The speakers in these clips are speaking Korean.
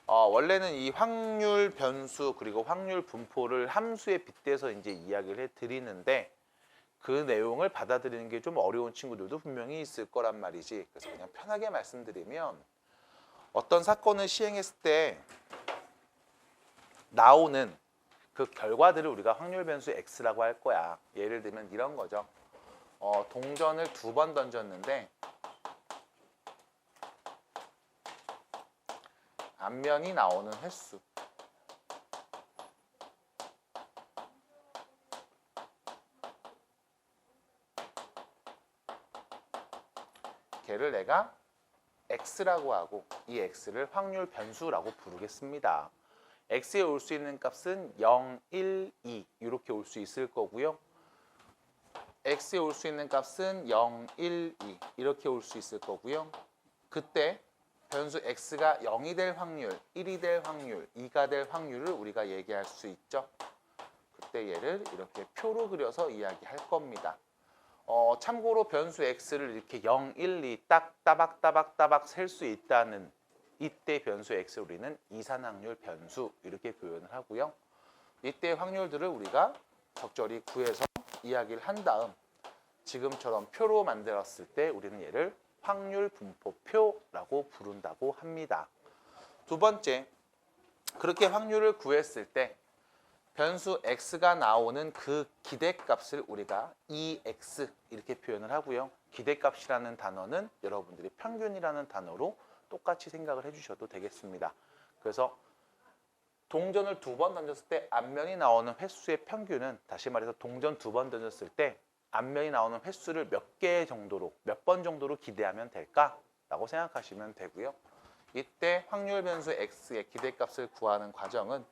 원래는 이 확률 변수 그리고 확률 분포를 함수에 빗대서 이제 이야기를 해드리는데 그 내용을 받아들이는 게 좀 어려운 친구들도 분명히 있을 거란 말이지. 그래서 그냥 편하게 말씀드리면 어떤 사건을 시행했을 때 나오는 그 결과들을 우리가 확률 변수 X라고 할 거야. 예를 들면 이런 거죠. 동전을 2번 던졌는데 앞면이 나오는 횟수 걔를 내가 X라고 하고 이 X를 확률 변수라고 부르겠습니다. X에 올 수 있는 값은 0, 1, 2 이렇게 올 수 있을 거고요. X에 올 수 있는 값은 0, 1, 2 이렇게 올 수 있을 거고요. 그때 변수 X가 0이 될 확률, 1이 될 확률, 2가 될 확률을 우리가 얘기할 수 있죠. 그때 얘를 이렇게 표로 그려서 이야기할 겁니다. 참고로 변수 X를 이렇게 0, 1, 2 딱 따박따박따박 셀 수 있다는 이때 변수 X를 우리는 이산확률 변수 이렇게 표현을 하고요. 이때 확률들을 우리가 적절히 구해서 이야기를 한 다음 지금처럼 표로 만들었을 때 우리는 얘를 확률 분포표라고 부른다고 합니다. 두 번째, 그렇게 확률을 구했을 때 변수 X가 나오는 그 기대값을 우리가 EX 이렇게 표현을 하고요. 기대값이라는 단어는 여러분들이 평균이라는 단어로 똑같이 생각을 해주셔도 되겠습니다. 그래서 동전을 2번 던졌을 때 앞면이 나오는 횟수의 평균은 다시 말해서 동전 2번 던졌을 때 앞면이 나오는 횟수를 몇 개 정도로 몇 번 정도로 기대하면 될까라고 생각하시면 되고요. 이때 확률 변수 X의 기대값을 구하는 과정은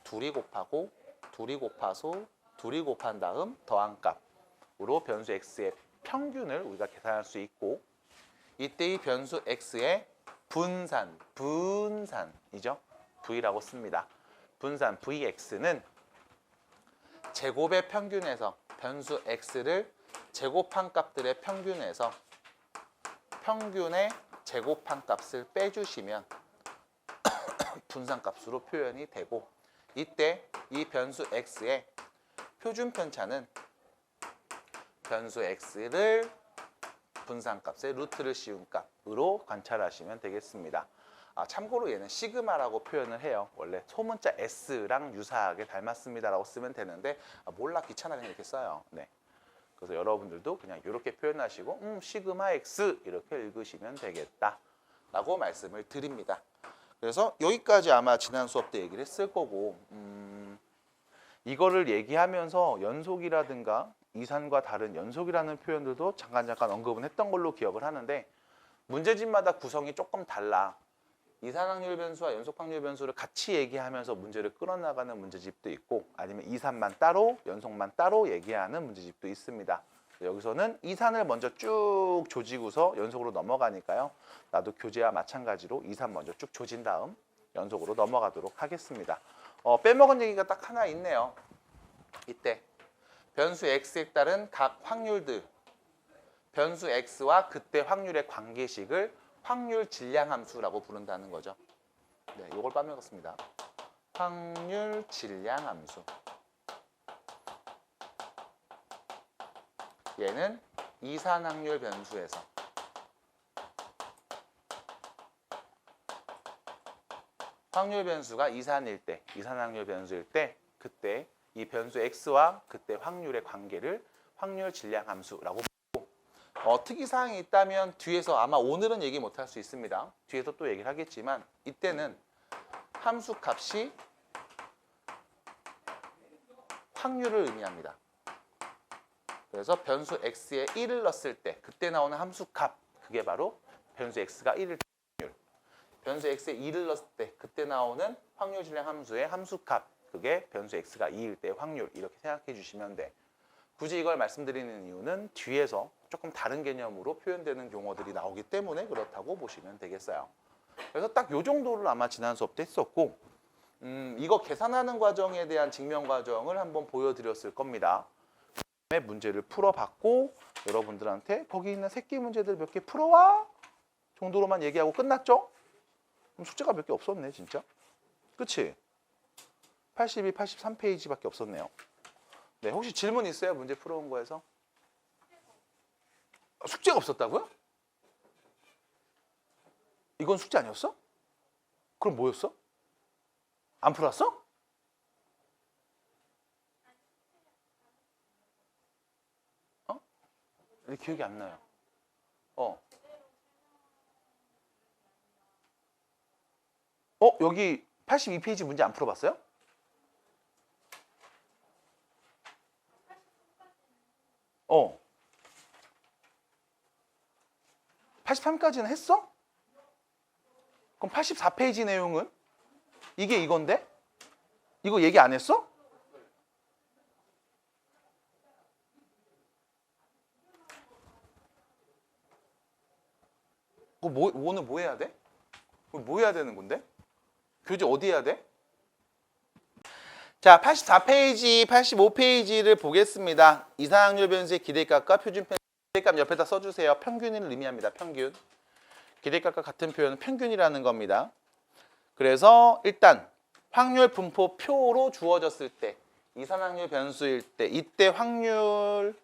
둘이 곱하고 둘이 곱하소 둘이 곱한 다음 더한 값으로 변수 X의 평균을 우리가 계산할 수 있고 이때 이 변수 X의 분산이죠. V라고 씁니다. 분산 Vx는 제곱의 평균에서 변수 X를 제곱한 값들의 평균에서 평균의 제곱한 값을 빼주시면 분산값으로 표현이 되고 이때 이 변수 X의 표준 편차는 변수 X를 분산값의 루트를 씌운 값으로 관찰하시면 되겠습니다. 참고로 얘는 시그마라고 표현을 해요. 원래 소문자 S랑 유사하게 닮았습니다라고 쓰면 되는데 몰라 귀찮아 그냥 이렇게 써요. 네. 그래서 여러분들도 그냥 이렇게 표현하시고 시그마 X 이렇게 읽으시면 되겠다라고 말씀을 드립니다. 그래서 여기까지 아마 지난 수업 때 얘기를 했을 거고 이거를 얘기하면서 연속이라든가 이산과 다른 연속이라는 표현들도 잠깐 언급은 했던 걸로 기억을 하는데 문제집마다 구성이 조금 달라. 이산확률 변수와 연속확률 변수를 같이 얘기하면서 문제를 끌어나가는 문제집도 있고 아니면 이산만 따로 연속만 따로 얘기하는 문제집도 있습니다. 여기서는 이산을 먼저 쭉 조지고서 연속으로 넘어가니까요. 나도 교재와 마찬가지로 이산 먼저 쭉 조진 다음 연속으로 넘어가도록 하겠습니다. 빼먹은 얘기가 딱 하나 있네요. 이때 변수 X에 따른 각 확률들 변수 X와 그때 확률의 관계식을 확률 질량함수라고 부른다는 거죠. 네, 이걸 빼먹었습니다. 확률 질량함수. 얘는 이산확률 변수에서 확률 변수가 이산일 때, 이산확률 변수일 때 그때 이 변수 X와 그때 확률의 관계를 확률 질량함수라고 특이사항이 있다면 뒤에서 아마 오늘은 얘기 못할 수 있습니다. 뒤에서 또 얘기를 하겠지만 이때는 함수 값이 확률을 의미합니다. 그래서 변수 x에 1을 넣었을 때 그때 나오는 함수 값 그게 바로 변수 x가 1일 때 확률. 변수 x에 2를 넣었을 때 그때 나오는 확률 질량 함수의 함수 값 그게 변수 x가 2일 때 확률 이렇게 생각해 주시면 돼. 굳이 이걸 말씀드리는 이유는 뒤에서 조금 다른 개념으로 표현되는 용어들이 나오기 때문에 그렇다고 보시면 되겠어요. 그래서 딱 요 정도를 아마 지난 수업 때 했었고 이거 계산하는 과정에 대한 증명 과정을 한번 보여드렸을 겁니다. 그다음에 문제를 풀어봤고 여러분들한테 거기 있는 새끼 문제들 몇 개 풀어와 정도로만 얘기하고 끝났죠? 그럼 숙제가 몇 개 없었네 진짜. 그치? 82, 83페이지밖에 없었네요. 네, 혹시 질문 있어요? 문제 풀어온 거에서? 숙제가 없었다고요? 이건 숙제 아니었어? 그럼 뭐였어? 안 풀었어? 어? 기억이 안 나요. 어. 여기 82페이지 문제 안 풀어봤어요? 어. 83까지는 했어? 그럼 84페이지 내용은? 이게 이건데? 이거 얘기 안 했어? 오늘 뭐 해야 돼? 뭐 해야 되는 건데? 교재 어디 해야 돼? 자, 84페이지, 85페이지를 보겠습니다. 이상확률 변수의 기대값과 표준편 기대값 옆에다 써주세요. 평균을 의미합니다. 평균. 기대값과 같은 표현은 평균이라는 겁니다. 그래서 일단 확률 분포 표로 주어졌을 때 이산확률 변수일 때 이때 확률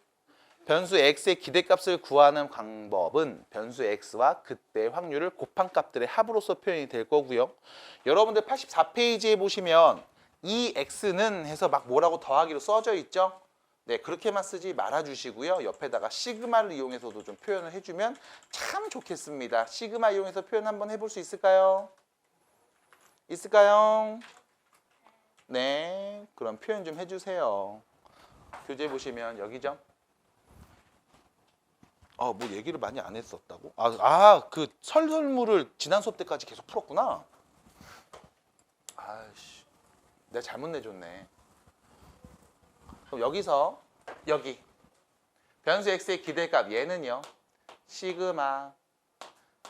변수 x의 기대값을 구하는 방법은 변수 x와 그때 확률을 곱한 값들의 합으로서 표현이 될 거고요. 여러분들 84페이지에 보시면 이 x는 해서 막 뭐라고 더하기로 써져 있죠. 네, 그렇게만 쓰지 말아 주시고요. 옆에다가 시그마를 이용해서도 좀 표현을 해주면 참 좋겠습니다. 시그마 이용해서 표현 한번 해볼 수 있을까요? 있을까요? 네, 그럼 표현 좀 해주세요. 교재 보시면 여기죠. 뭐 얘기를 많이 안 했었다고? 그 설설물을 지난 수업 때까지 계속 풀었구나. 아이씨, 내가 잘못 내줬네. 그럼 여기서 여기 변수 x의 기대값 얘는요. 시그마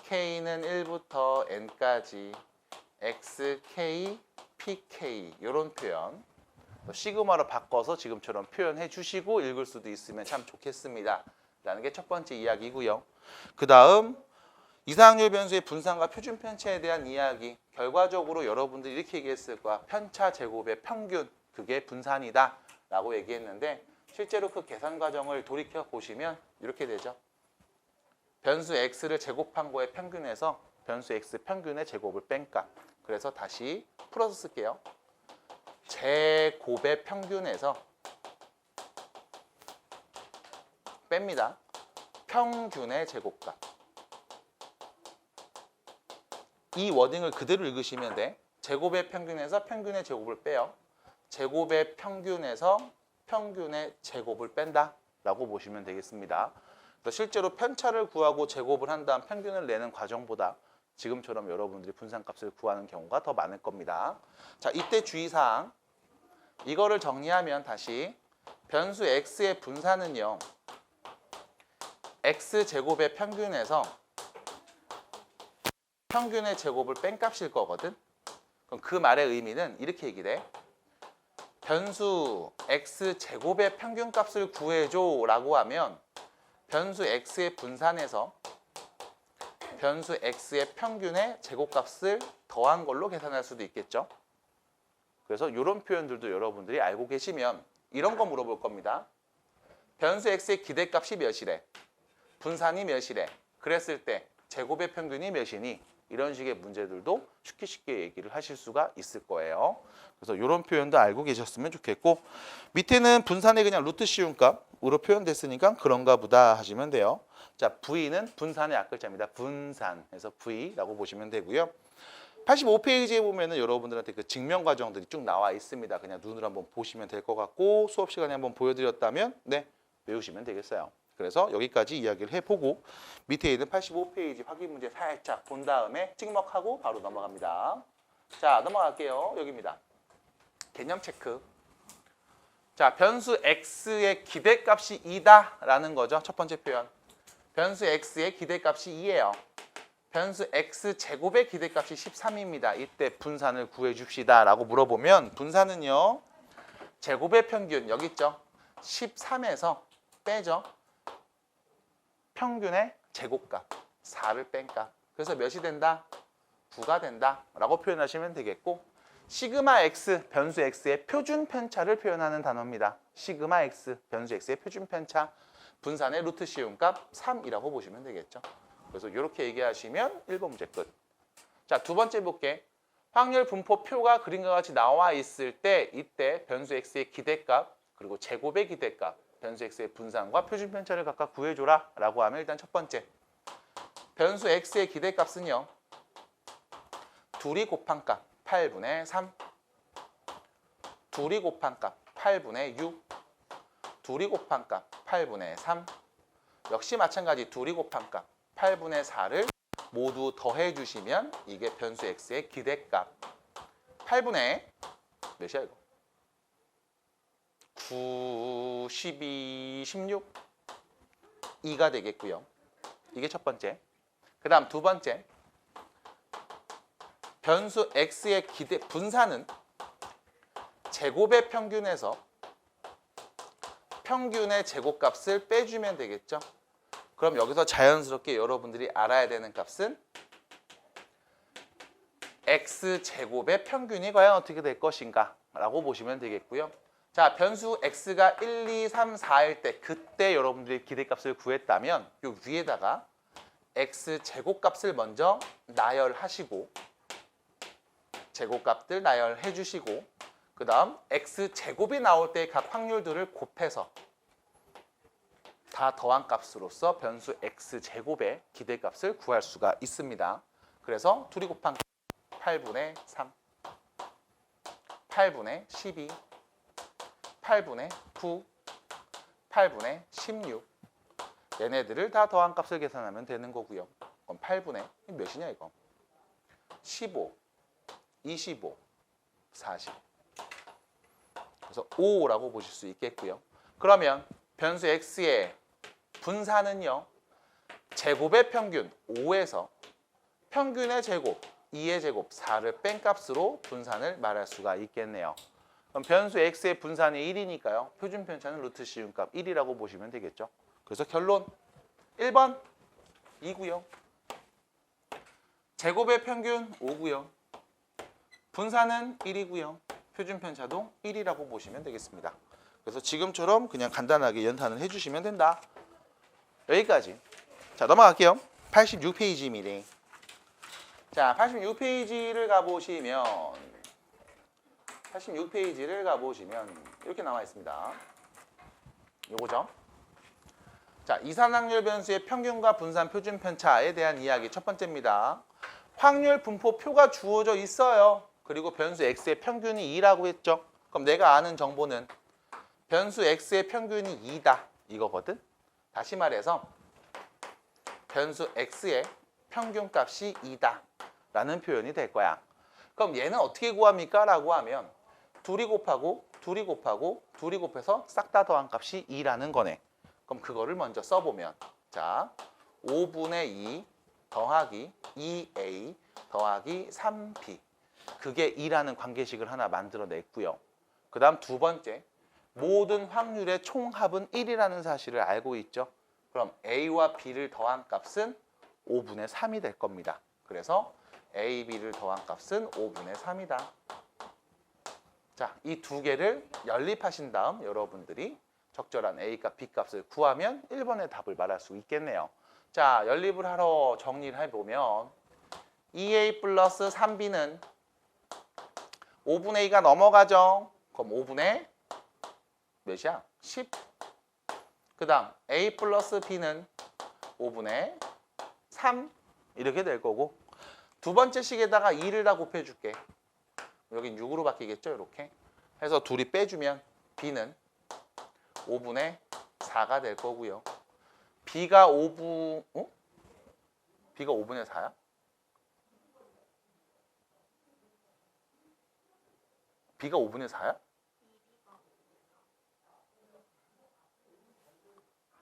k는 1부터 n까지 xk, pk 이런 표현 시그마로 바꿔서 지금처럼 표현해 주시고 읽을 수도 있으면 참 좋겠습니다. 라는 게 첫 번째 이야기고요. 그 다음 이상확률 변수의 분산과 표준 편차에 대한 이야기. 결과적으로 여러분들이 이렇게 얘기했을 거야. 편차 제곱의 평균, 그게 분산이다 라고 얘기했는데 실제로 그 계산 과정을 돌이켜 보시면 이렇게 되죠. 변수 x를 제곱한 거의 평균에서 변수 x 평균의 제곱을 뺀 값. 그래서 다시 풀어서 쓸게요. 제곱의 평균에서 뺍니다. 평균의 제곱값. 이 워딩을 그대로 읽으시면 돼. 제곱의 평균에서 평균의 제곱을 빼요. 제곱의 평균에서 평균의 제곱을 뺀다 라고 보시면 되겠습니다. 그래서 실제로 편차를 구하고 제곱을 한 다음 평균을 내는 과정보다 지금처럼 여러분들이 분산값을 구하는 경우가 더 많을 겁니다. 자, 이때 주의사항. 이거를 정리하면 다시 변수 x의 분산은요. x제곱의 평균에서 평균의 제곱을 뺀 값일 거거든. 그럼 그 말의 의미는 이렇게 얘기돼. 변수 x제곱의 평균값을 구해줘 라고 하면 변수 x의 분산에서 변수 x의 평균의 제곱값을 더한 걸로 계산할 수도 있겠죠. 그래서 이런 표현들도 여러분들이 알고 계시면 이런 거 물어볼 겁니다. 변수 x의 기대값이 몇이래? 분산이 몇이래? 그랬을 때 제곱의 평균이 몇이니? 이런 식의 문제들도 쉽게 얘기를 하실 수가 있을 거예요. 그래서 이런 표현도 알고 계셨으면 좋겠고 밑에는 분산의 그냥 루트 씌운 값으로 표현됐으니까 그런가 보다 하시면 돼요. 자, V는 분산의 앞글자입니다. 분산해서 V라고 보시면 되고요. 85페이지에 보면은 여러분들한테 그 증명 과정들이 쭉 나와 있습니다. 그냥 눈으로 한번 보시면 될 것 같고 수업 시간에 한번 보여드렸다면 네, 외우시면 되겠어요. 그래서 여기까지 이야기를 해보고 밑에 있는 85페이지 확인 문제 살짝 본 다음에 찍먹하고 바로 넘어갑니다. 자, 넘어갈게요. 여기입니다. 개념 체크. 자, 변수 x의 기대값이 2다 라는 거죠. 첫 번째 표현. 변수 x의 기대값이 2예요. 변수 x제곱의 기대값이 13입니다. 이때 분산을 구해줍시다 라고 물어보면 분산은요. 제곱의 평균 여기 있죠. 13에서 빼죠. 평균의 제곱값 4를 뺀 값. 그래서 몇이 된다? 9가 된다 라고 표현하시면 되겠고 시그마 x, 변수 x의 표준 편차를 표현하는 단어입니다. 시그마 x, 변수 x의 표준 편차, 분산의 루트 씌운 값 3이라고 보시면 되겠죠. 그래서 이렇게 얘기하시면 1번 문제 끝. 자, 두 번째 볼게. 확률 분포표가 그림과 같이 나와 있을 때 이때 변수 x의 기대값 그리고 제곱의 기대값, 변수 x의 분산과 표준 편차를 각각 구해줘라 라고 하면 일단 첫 번째 변수 x의 기대값은요. 둘이 곱한 값 8분의 3, 둘이 곱한 값 8분의 6, 둘이 곱한 값 8분의 3, 역시 마찬가지 둘이 곱한 값 8분의 4를 모두 더해 주시면 이게 변수 x의 기대값 8분의 몇이야 이거? 9, 12, 16 2가 되겠고요. 이게 첫 번째. 그 다음 두 번째 변수 x의 기대 분산은 제곱의 평균에서 평균의 제곱값을 빼주면 되겠죠. 그럼 여기서 자연스럽게 여러분들이 알아야 되는 값은 x제곱의 평균이 과연 어떻게 될 것인가 라고 보시면 되겠고요. 자, 변수 x가 1, 2, 3, 4일 때 그때 여러분들이 기대값을 구했다면 요 위에다가 x제곱값을 먼저 나열하시고 제곱값들 나열해 주시고 그 다음 x제곱이 나올 때 각 확률들을 곱해서 다 더한 값으로서 변수 x제곱의 기대값을 구할 수가 있습니다. 그래서 둘이 곱한 8분의 3, 8분의 12, 8분의 9, 8분의 16 얘네들을 다 더한 값을 계산하면 되는 거고요. 그럼 8분의 몇이냐 이거? 15, 25, 40 그래서 5라고 보실 수 있겠고요. 그러면 변수 x의 분산은요. 제곱의 평균 5에서 평균의 제곱 2의 제곱 4를 뺀 값으로 분산을 말할 수가 있겠네요. 그럼 변수 x의 분산이 1이니까요. 표준 편차는 루트 씌운 값 1이라고 보시면 되겠죠. 그래서 결론 1번 2고요. 제곱의 평균 5고요. 분산은 1이고요. 표준 편차도 1이라고 보시면 되겠습니다. 그래서 지금처럼 그냥 간단하게 연산을 해주시면 된다. 여기까지. 자, 넘어갈게요. 86페이지입니다. 자, 86페이지를 가보시면 이렇게 나와 있습니다. 요거죠. 자, 이산확률 변수의 평균과 분산 표준 편차에 대한 이야기 첫 번째입니다. 확률 분포표가 주어져 있어요. 그리고 변수 x의 평균이 2라고 했죠. 그럼 내가 아는 정보는 변수 x의 평균이 2다 이거거든. 다시 말해서 변수 x의 평균값이 2다 라는 표현이 될 거야. 그럼 얘는 어떻게 구합니까? 라고 하면 둘이 곱하고 둘이 곱하고 둘이 곱해서 싹 다 더한 값이 2라는 거네. 그럼 그거를 먼저 써보면 자 5분의 2 더하기 2a 더하기 3b 그게 2라는 관계식을 하나 만들어냈고요. 그 다음 두 번째 모든 확률의 총합은 1이라는 사실을 알고 있죠. 그럼 a와 b를 더한 값은 5분의 3이 될 겁니다. 그래서 a, b를 더한 값은 5분의 3이다. 자, 이 두 개를 연립하신 다음 여러분들이 적절한 a값, b값을 구하면 1번의 답을 말할 수 있겠네요. 자, 연립을 하러 정리를 해보면 2a 플러스 3b는 5분의 2가 넘어가죠. 그럼 5분의 몇이야? 10. 그 다음 a 플러스 b는 5분의 3 이렇게 될 거고 두 번째 식에다가 2를 다 곱해줄게. 여긴 6으로 바뀌겠죠? 이렇게 해서 둘이 빼주면 b는 5분의 4가 될 거고요. b가 5분... b가 5분의 4야? b가 5분의 4야?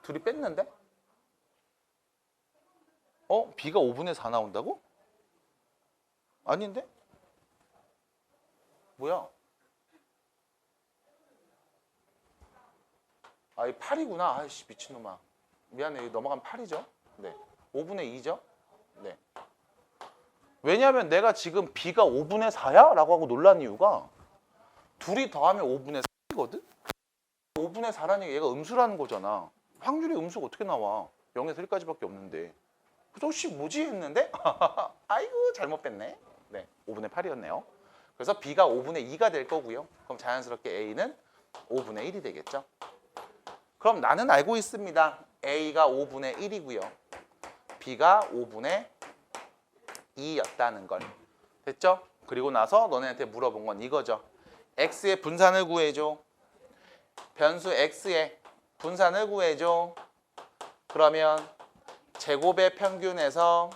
둘이 뺐는데? b가 5분의 4 나온다고? 아닌데? 뭐야? 아, 이 8이구나. 아이씨, 미친놈아. 미안해. 여기 넘어가면 8이죠? 네. 5분의 2죠? 네. 왜냐하면 내가 지금 b가 5분의 4야? 라고 하고 놀란 이유가 둘이 더하면 5분의 4거든? 5분의 4라는 게 얘가 음수라는 거잖아. 확률이 음수가 어떻게 나와? 0에서 1까지밖에 없는데. 그래서 혹시 뭐지 했는데 아이고 잘못 뺐네. 네, 5분의 8이었네요. 그래서 b가 5분의 2가 될 거고요. 그럼 자연스럽게 a는 5분의 1이 되겠죠. 그럼 나는 알고 있습니다. a가 5분의 1이고요. b가 5분의 2였다는 걸. 됐죠? 그리고 나서 너네한테 물어본 건 이거죠. x의 분산을 구해줘. 변수 x의 분산을 구해줘. 그러면 제곱의 평균에서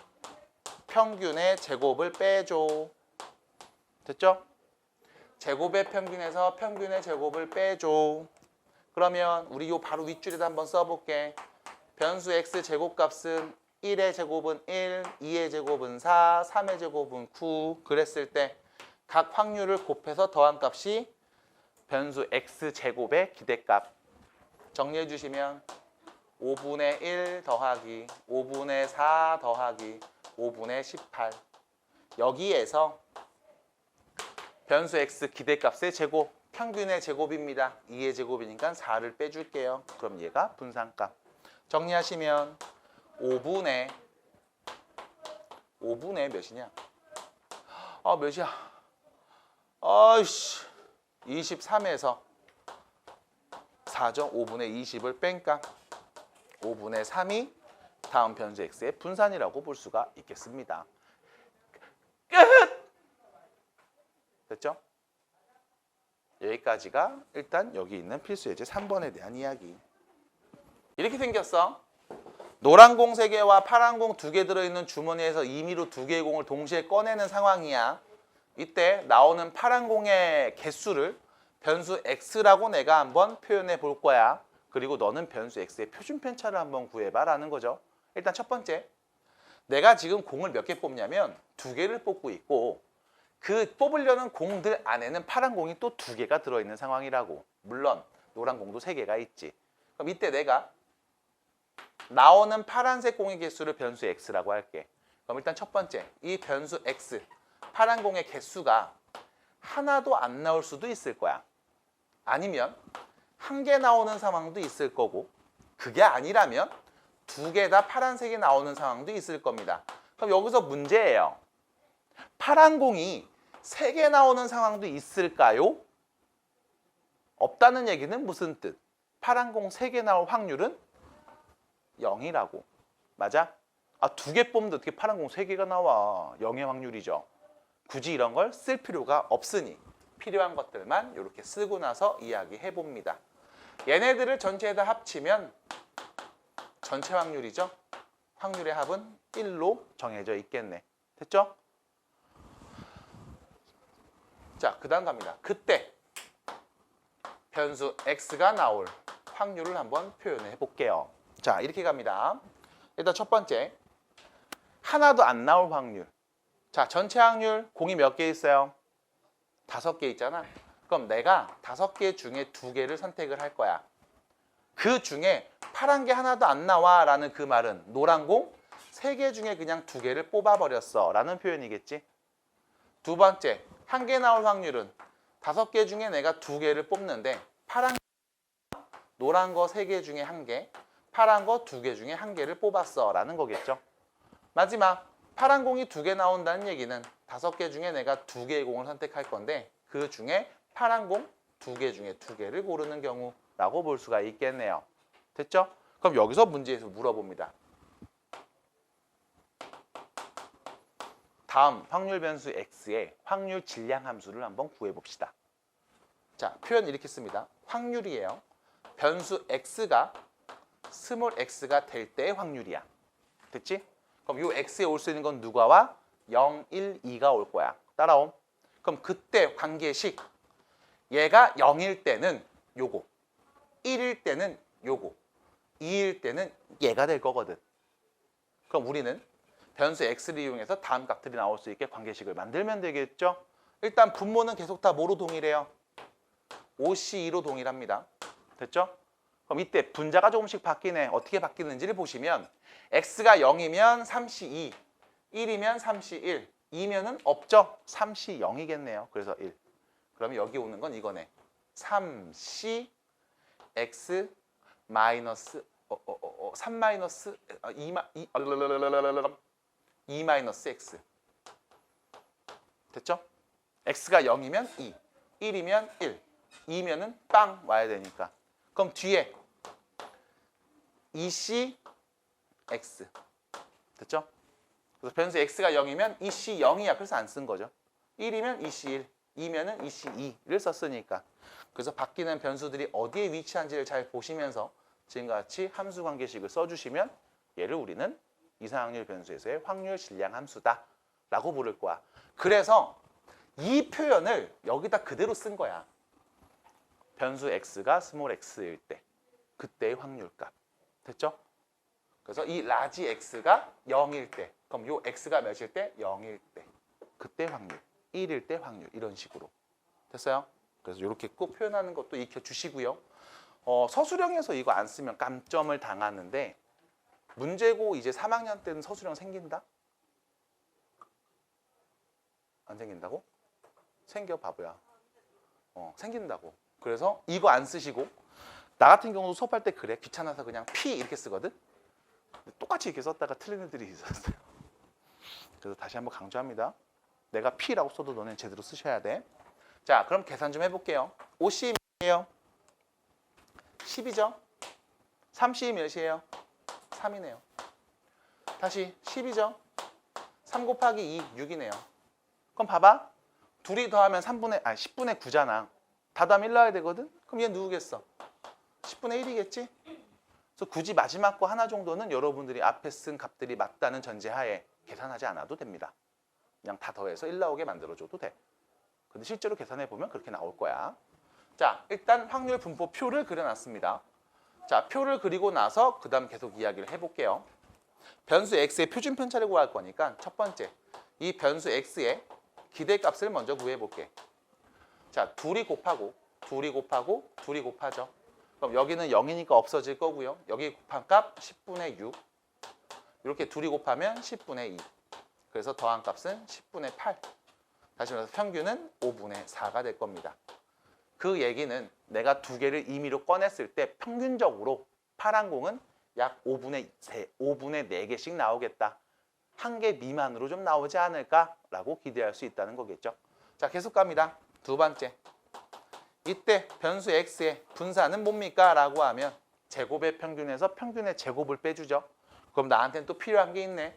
평균의 제곱을 빼줘. 됐죠? 제곱의 평균에서 평균의 제곱을 빼줘. 그러면 우리 요 바로 윗줄에다 한번 써볼게. 변수 x 제곱값은 1의 제곱은 1, 2의 제곱은 4, 3의 제곱은 9 그랬을 때 각 확률을 곱해서 더한 값이 변수 x 제곱의 기대값. 정리해 주시면 5분의 1 더하기 5분의 4 더하기 5분의 18. 여기에서 변수 x 기대값의 제곱, 평균의 제곱입니다. 2의 제곱이니까 4를 빼줄게요. 그럼 얘가 분산값. 정리하시면 5분의 몇이냐? 몇이야? 아이씨 23에서 4죠. 5분의 20을 뺀값 5분의 3이 다음 변수 x의 분산이라고 볼 수가 있겠습니다. 끝! 됐죠? 여기까지가 일단 여기 있는 필수 예제 3번에 대한 이야기. 이렇게 생겼어. 노란 공 3개와 파란 공 2개 들어있는 주머니에서 임의로 2개의 공을 동시에 꺼내는 상황이야. 이때 나오는 파란 공의 개수를 변수 x라고 내가 한번 표현해 볼 거야. 그리고 너는 변수 x의 표준 편차를 한번 구해봐 라는 거죠. 일단 첫 번째, 내가 지금 공을 몇 개 뽑냐면 2개를 뽑고 있고 그 뽑으려는 공들 안에는 파란 공이 또 2개가 들어있는 상황이라고. 물론 노란 공도 3개가 있지. 그럼 이때 내가 나오는 파란색 공의 개수를 변수 x라고 할게. 그럼 일단 첫 번째, 이 변수 x, 파란 공의 개수가 하나도 안 나올 수도 있을 거야. 아니면 1개 나오는 상황도 있을 거고, 그게 아니라면 2개 다 파란색이 나오는 상황도 있을 겁니다. 그럼 여기서 문제예요. 파란 공이 3개 나오는 상황도 있을까요? 없다는 얘기는 무슨 뜻? 파란 공 3개 나올 확률은 0이라고. 맞아? 2개 뽑는데 어떻게 파란 공 3개가 나와? 0의 확률이죠. 굳이 이런 걸 쓸 필요가 없으니 필요한 것들만 이렇게 쓰고 나서 이야기해 봅니다. 얘네들을 전체에다 합치면 전체 확률이죠. 확률의 합은 1로 정해져 있겠네. 됐죠? 자, 그 다음 갑니다. 그때 변수 x가 나올 확률을 한번 표현해 볼게요. 자, 이렇게 갑니다. 일단 첫 번째, 하나도 안 나올 확률. 자, 전체 확률 공이 몇 개 있어요? 5개 있잖아. 그럼 내가 5개 중에 2개를 선택을 할 거야. 그 중에 파란 게 하나도 안 나와 라는 그 말은 노란 공 3개 중에 그냥 2개를 뽑아버렸어 라는 표현이겠지. 두 번째, 1개 나올 확률은 5개 중에 내가 2개를 뽑는데 파란 노란 거 3개 중에 1개, 파란 거 2개 중에 1개를 뽑았어 라는 거겠죠. 마지막, 파란 공이 2개 나온다는 얘기는 5개 중에 내가 2개의 공을 선택할 건데 그 중에 파란 공 2개 중에 2개를 고르는 경우라고 볼 수가 있겠네요. 됐죠? 그럼 여기서 문제에서 물어봅니다. 다음 확률 변수 x의 확률 질량 함수를 한번 구해봅시다. 자, 표현 이렇게 씁니다. 확률이에요. 변수 x가 스몰 x가 될 때의 확률이야. 됐지? 그럼 이 x에 올 수 있는 건 누가 와? 0, 1, 2가 올 거야. 따라옴. 그럼 그때 관계식 얘가 0일 때는 요거, 1일 때는 요거, 2일 때는 얘가 될 거거든. 그럼 우리는 변수 x를 이용해서 다음 값들이 나올 수 있게 관계식을 만들면 되겠죠? 일단 분모는 계속 다 뭐로 동일해요? OC2로 동일합니다. 됐죠? 그럼 이때 분자가 조금씩 바뀌네. 어떻게 바뀌는지를 보시면 x가 0이면 3C2, 1이면 3C1, 2면은 없죠? 3C 0이겠네요. 그래서 1. 그러면 여기 오는 건 이거네. 3C X 마이너스 3 마이너스 2 마이너스 X. 됐죠? X가 0이면 2, 1이면 1, 2면은 빵 와야 되니까. 그럼 뒤에 2C X. 됐죠? 그래서 변수 X가 0이면 2C 0이야. 그래서 안 쓴 거죠. 1이면 2C 1, 2면은 2C 2를 썼으니까. 그래서 바뀌는 변수들이 어디에 위치한지를 잘 보시면서 지금과 같이 함수 관계식을 써주시면 얘를 우리는 이상확률 변수에서의 확률 질량 함수다 라고 부를 거야. 그래서 이 표현을 여기다 그대로 쓴 거야. 변수 x가 스몰 x일 때 그때의 확률값. 됐죠? 그래서 이 라지 x가 0일 때, 그럼 요 x가 몇일 때? 0일 때. 그때 확률. 1일 때 확률. 이런 식으로. 됐어요? 그래서 이렇게 꼭 표현하는 것도 익혀주시고요. 서술형에서 이거 안 쓰면 깜점을 당하는데 문제고 이제 3학년 때는 서술형 생긴다? 안 생긴다고? 생겨 바보야. 생긴다고. 그래서 이거 안 쓰시고 나 같은 경우도 수업할 때 그래. 귀찮아서 그냥 P 이렇게 쓰거든? 똑같이 이렇게 썼다가 틀린 애들이 있었어요. 그래서 다시 한번 강조합니다. 내가 P라고 써도 너는 제대로 쓰셔야 돼. 자, 그럼 계산 좀 해볼게요. 50이 몇이에요? 10이죠? 30이 몇이에요? 3이네요. 다시 10이죠? 3 곱하기 2, 6이네요. 그럼 봐봐. 둘이 더하면 10분의 9잖아. 다 더하면 1 나와야 되거든? 그럼 얘 누구겠어? 10분의 1이겠지? 그래서 굳이 마지막 거 하나 정도는 여러분들이 앞에 쓴 값들이 맞다는 전제하에 계산하지 않아도 됩니다. 그냥 다 더해서 1 나오게 만들어줘도 돼. 근데 실제로 계산해보면 그렇게 나올 거야. 자, 일단 확률 분포 표를 그려놨습니다. 자, 표를 그리고 나서 그 다음 계속 이야기를 해볼게요. 변수 x의 표준 편차를 구할 거니까 첫 번째, 이 변수 x의 기대값을 먼저 구해볼게. 자, 둘이 곱하고 곱하죠. 그럼 여기는 0이니까 없어질 거고요. 여기 곱한 값 10분의 6. 이렇게 둘이 곱하면 10분의 2. 그래서 더한 값은 10분의 8. 다시 말해서 평균은 5분의 4가 될 겁니다. 그 얘기는 내가 두 개를 임의로 꺼냈을 때 평균적으로 파란 공은 약 5분의 4개씩 나오겠다. 한 개 미만으로 좀 나오지 않을까라고 기대할 수 있다는 거겠죠. 자, 계속 갑니다. 두 번째. 이때 변수 x의 분산은 뭡니까? 라고 하면 제곱의 평균에서 평균의 제곱을 빼주죠. 그럼 나한테는 또 필요한 게 있네.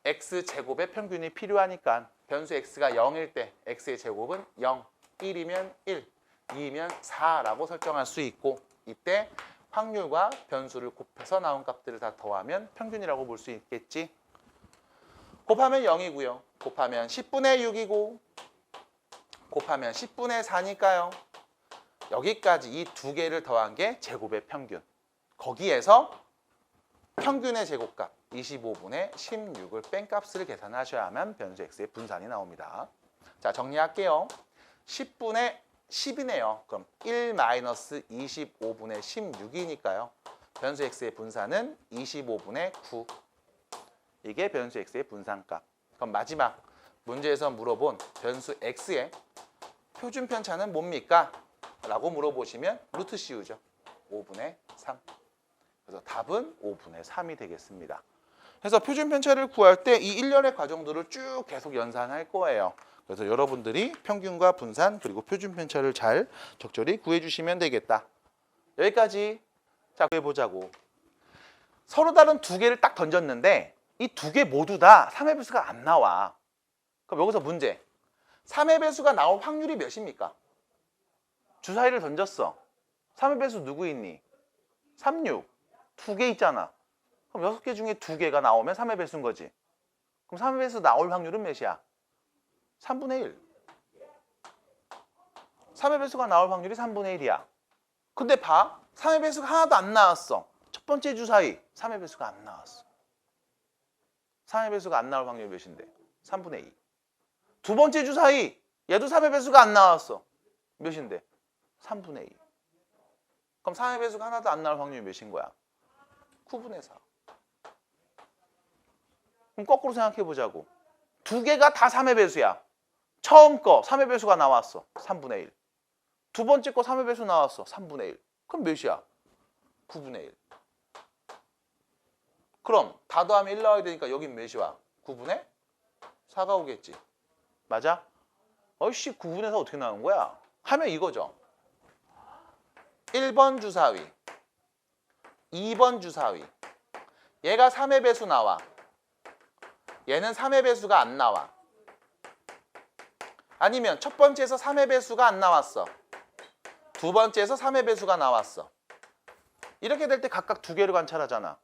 x제곱의 평균이 필요하니까 변수 x가 0일 때 x의 제곱은 0, 1이면 1, 2이면 4라고 설정할 수 있고 이때 확률과 변수를 곱해서 나온 값들을 다 더하면 평균이라고 볼 수 있겠지. 곱하면 0이고요. 곱하면 10분의 6이고 곱하면 10분의 4니까요. 여기까지 이 두 개를 더한 게 제곱의 평균. 거기에서 평균의 제곱값 25분의 16을 뺀 값을 계산하셔야만 변수 x의 분산이 나옵니다. 자, 정리할게요. 10분의 10이네요. 그럼 1-25분의 16이니까요. 변수 x의 분산은 25분의 9. 이게 변수 x의 분산값. 그럼 마지막 문제에서 물어본 변수 x의 표준 편차는 뭡니까? 라고 물어보시면 루트 씌우죠. 5분의 3. 그래서 답은 5분의 3이 되겠습니다. 그래서 표준 편차를 구할 때 이 일련의 과정들을 쭉 계속 연산할 거예요. 그래서 여러분들이 평균과 분산 그리고 표준 편차를 잘 적절히 구해주시면 되겠다. 여기까지. 자, 구해보자고. 서로 다른 두 개를 딱 던졌는데 이 두 개 모두 다 3의 배수가 안 나와. 그럼 여기서 문제. 3의 배수가 나올 확률이 몇입니까? 주사위를 던졌어. 3의 배수 누구 있니? 3, 6. 두 개 있잖아. 그럼 6개 중에 2개가 나오면 3의 배수인 거지. 그럼 3의 배수 나올 확률은 몇이야? 3분의 1. 3의 배수가 나올 확률이 3분의 1이야. 근데 봐. 3의 배수가 하나도 안 나왔어. 첫 번째 주사위 3의 배수가 안 나왔어. 3의 배수가 안 나올 확률이 몇인데? 3분의 2. 두 번째 주사위 얘도 3의 배수가 안 나왔어. 몇인데? 3분의 2. 그럼 3의 배수가 하나도 안 나올 확률이 몇인 거야? 9분의 4. 그럼 거꾸로 생각해 보자고. 두 개가 다 3의 배수야. 처음 거 3의 배수가 나왔어. 3분의 1. 두 번째 거 3의 배수 나왔어. 3분의 1. 그럼 몇이야? 9분의 1. 그럼 다 더하면 1 나와야 되니까 여긴 몇이야? 9분의 4가 오겠지. 맞아? 어이씨 9분의 4 어떻게 나오는 거야? 하면 이거죠. 1번 주사위, 2번 주사위. 얘가 3의 배수 나와. 얘는 3의 배수가 안 나와. 아니면 첫 번째에서 3의 배수가 안 나왔어. 두 번째에서 3의 배수가 나왔어. 이렇게 될 때 각각 두 개를 관찰하잖아.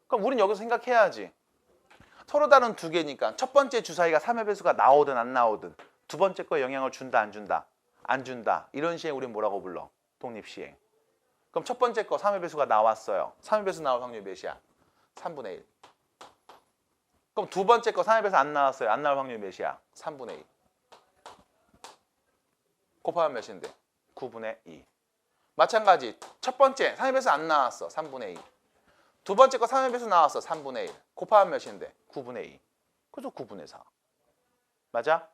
그럼 우린 여기서 생각해야지. 서로 다른 두 개니까 첫 번째 주사위가 3의 배수가 나오든 안 나오든 두 번째 거에 영향을 준다 안 준다? 안 준다. 이런 시행 우린 뭐라고 불러? 독립시행. 그럼 첫 번째 거 3의 배수가 나왔어요. 3의 배수 나올 확률이 몇이야? 3분의 1. 그럼 두 번째 거 3의 배수 안 나왔어요. 안 나올 확률이 몇이야? 3분의 2. 곱하면 몇인데? 9분의 2. 마찬가지 첫 번째 3의 배수 안 나왔어. 3분의 2. 두 번째 거 3의 배수 나왔어. 3분의 1. 곱하면 몇인데? 9분의 2. 그래서 9분의 4. 맞아?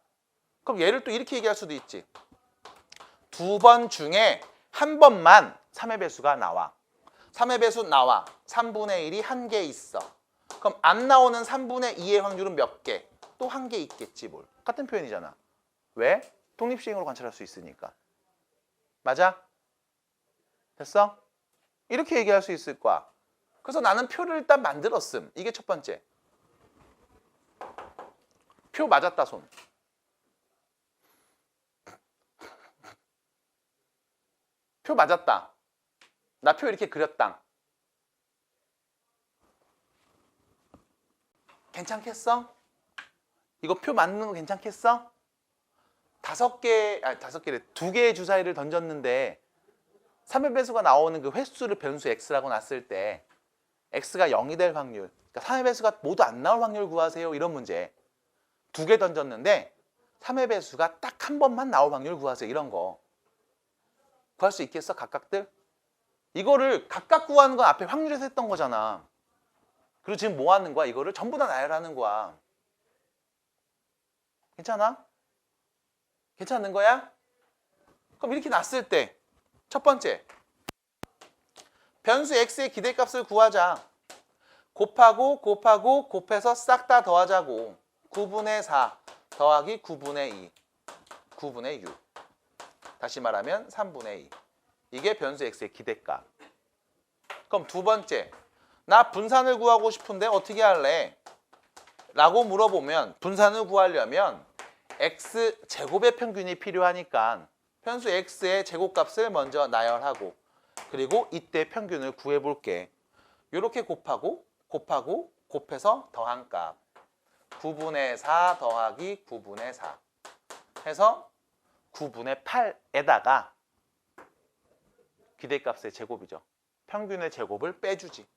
그럼 얘를 또 이렇게 얘기할 수도 있지. 두 번 중에 한 번만 3의 배수가 나와. 3의 배수 나와. 3분의 1이 한 개 있어. 그럼 안 나오는 3분의 2의 확률은 몇 개? 또 한 개 있겠지 뭘. 같은 표현이잖아. 왜? 독립시행으로 관찰할 수 있으니까. 맞아? 됐어? 이렇게 얘기할 수 있을 거야. 그래서 나는 표를 일단 만들었음. 이게 첫 번째. 표 맞았다 손. 표 맞았다. 나 표 이렇게 그렸다. 괜찮겠어? 이거 표 맞는 거 괜찮겠어? 두 개의 주사위를 던졌는데 3의 배수가 나오는 그 횟수를 변수 x라고 놨을 때 x가 0이 될 확률, 그러니까 3의 배수가 모두 안 나올 확률 구하세요. 이런 문제. 두 개 던졌는데 3의 배수가 딱 한 번만 나올 확률 구하세요. 이런 거. 구할 수 있겠어? 각각들? 이거를 각각 구하는 건 앞에 확률에서 했던 거잖아. 그리고 지금 뭐 하는 거야? 이거를 전부 다 나열하는 거야. 괜찮아? 괜찮은 거야? 그럼 이렇게 놨을 때 첫 번째 변수 x의 기대값을 구하자. 곱해서 싹 다 더하자고. 9분의 4 더하기 9분의 2 9분의 6. 다시 말하면 3분의 2. 이게 변수 x의 기대값. 그럼 두 번째, 나 분산을 구하고 싶은데 어떻게 할래? 라고 물어보면 분산을 구하려면 x제곱의 평균이 필요하니까 변수 x의 제곱값을 먼저 나열하고 그리고 이때 평균을 구해볼게. 이렇게 곱해서 더한 값 9분의 4 더하기 9분의 4 해서 9분의 8에다가 기대값의 제곱이죠. 평균의 제곱을 빼주지.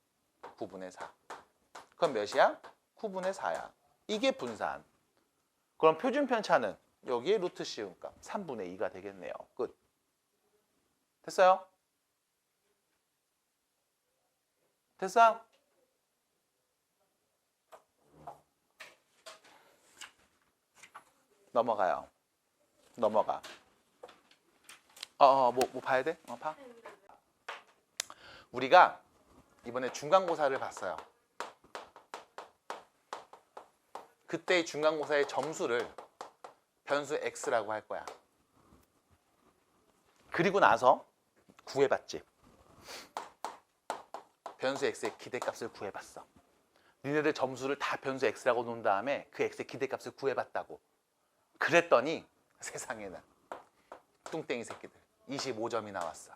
9분의 4. 그럼 몇이야? 9분의 4야. 이게 분산. 그럼 표준 편차는 여기에 루트 씌운 값 3분의 2가 되겠네요. 끝. 됐어요? 됐어? 넘어가요. 넘어가. 뭐 봐야 돼? 봐. 우리가 이번에 중간고사를 봤어요. 그때의 중간고사의 점수를 변수 x라고 할 거야. 그리고 나서 구해봤지. 변수 x의 기대값을 구해봤어. 니네들 점수를 다 변수 x라고 놓은 다음에 그 x의 기대값을 구해봤다고. 그랬더니 세상에는 뚱땡이 새끼들 25점이 나왔어.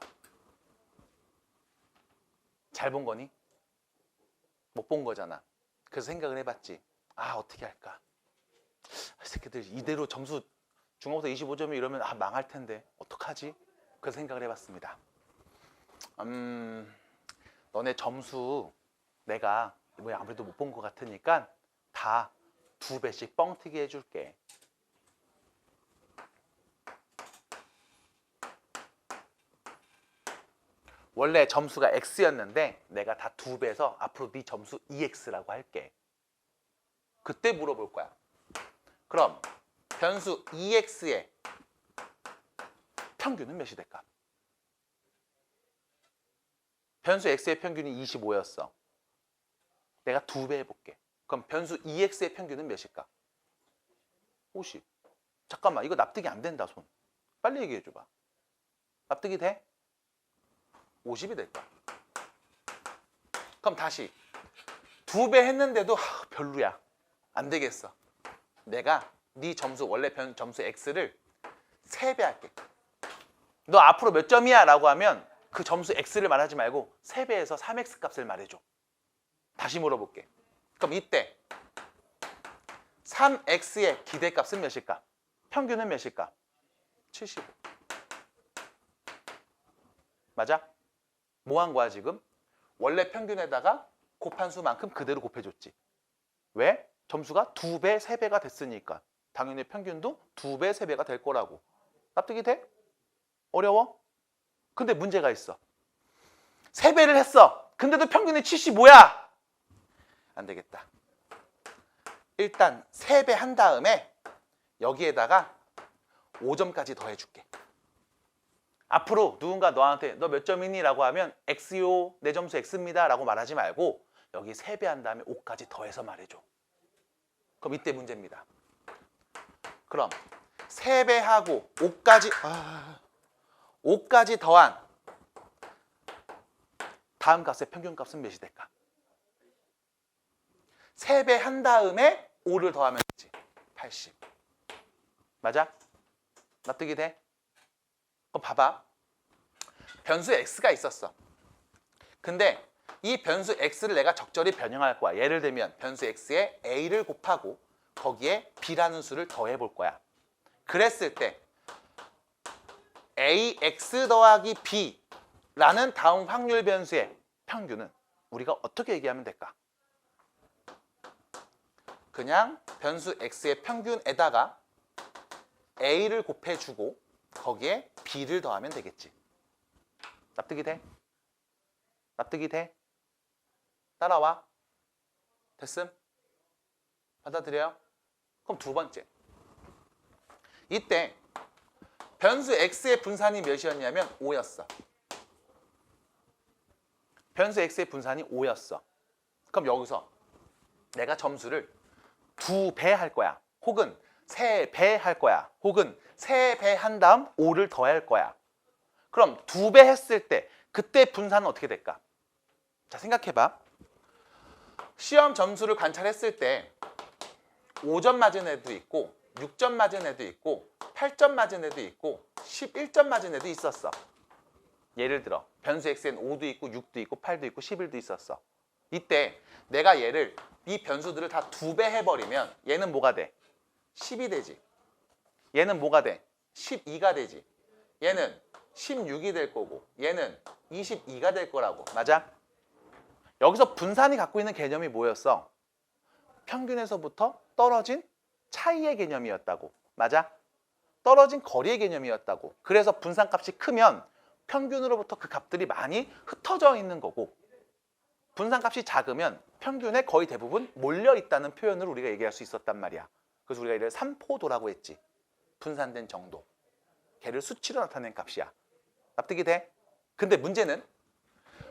잘 본 거니? 못 본 거잖아. 그래서 생각을 해봤지. 어떻게 할까? 새끼들 이대로 점수 중간고사 25점이 이러면 망할 텐데 어떡하지? 그래서 생각을 해봤습니다. 너네 점수 내가 뭐 아무래도 못 본 것 같으니까 다 2배씩 뻥튀기 해줄게. 원래 점수가 x였는데 내가 다 2배에서 앞으로 네 점수 2x라고 할게. 그때 물어볼 거야. 그럼 변수 2x의 평균은 몇이 될까? 변수 x의 평균이 25였어. 내가 2배 해볼게. 그럼 변수 2x의 평균은 몇일까? 50. 잠깐만, 이거 납득이 안 된다, 손. 빨리 얘기해 줘봐. 납득이 돼? 50이 될까? 그럼 다시 2배 했는데도 별로야. 안 되겠어. 내가 네 점수, 원래 점수 x를 3배 할게. 너 앞으로 몇 점이야? 라고 하면 그 점수 x를 말하지 말고 3배에서 3x 값을 말해줘. 다시 물어볼게. 그럼 이때 3x의 기대값은 몇일까? 평균은 몇일까? 75. 맞아? 뭐 한 거야 지금? 원래 평균에다가 곱한 수만큼 그대로 곱해줬지. 왜? 점수가 2배, 3배가 됐으니까 당연히 평균도 2배, 3배가 될 거라고. 납득이 돼? 어려워? 근데 문제가 있어. 3배를 했어. 근데도 평균이 75야. 안 되겠다. 일단 3배 한 다음에 여기에다가 5점까지 더해줄게. 앞으로 누군가 너한테 너 몇 점이니? 라고 하면 X요, 내 점수 X입니다 라고 말하지 말고 여기 3배 한 다음에 5까지 더해서 말해줘. 그럼 이때 문제입니다. 그럼 3배하고 5까지 더한 다음 값의 평균값은 몇이 될까? 3배 한 다음에 5를 더하면 되지. 80. 맞아? 납득이 돼? 그럼 봐봐. 변수 x가 있었어. 근데 이 변수 x를 내가 적절히 변형할 거야. 예를 들면 변수 x에 a를 곱하고 거기에 b라는 수를 더해 볼 거야. 그랬을 때 ax 더하기 b라는 다음 확률 변수의 평균은 우리가 어떻게 얘기하면 될까? 그냥 변수 x의 평균에다가 a를 곱해주고 거기에 b를 더하면 되겠지. 납득이 돼? 납득이 돼? 따라와. 됐음? 받아들여요? 그럼 두 번째. 이때 변수 x의 분산이 몇이었냐면 5였어. 변수 x의 분산이 5였어. 그럼 여기서 내가 점수를 2배 할 거야. 혹은 3배 할 거야. 혹은 3배 한 다음 5를 더할 거야. 그럼 2배 했을 때 그때 분산은 어떻게 될까? 자, 생각해봐. 시험 점수를 관찰했을 때 5점 맞은 애도 있고 6점 맞은 애도 있고 8점 맞은 애도 있고 11점 맞은 애도 있었어. 예를 들어 변수 x엔 5도 있고 6도 있고 8도 있고 11도 있었어. 이때 내가 얘를 이 변수들을 다 2배 해버리면 얘는 뭐가 돼? 10이 되지. 얘는 뭐가 돼? 12가 되지. 얘는 16이 될 거고 얘는 22가 될 거라고. 맞아? 여기서 분산이 갖고 있는 개념이 뭐였어? 평균에서부터 떨어진 차이의 개념이었다고. 맞아? 떨어진 거리의 개념이었다고. 그래서 분산값이 크면 평균으로부터 그 값들이 많이 흩어져 있는 거고 분산값이 작으면 평균에 거의 대부분 몰려있다는 표현을 우리가 얘기할 수 있었단 말이야. 그래서 우리가 이를 산포도라고 했지. 분산된 정도. 걔를 수치로 나타낸 값이야. 납득이 돼? 근데 문제는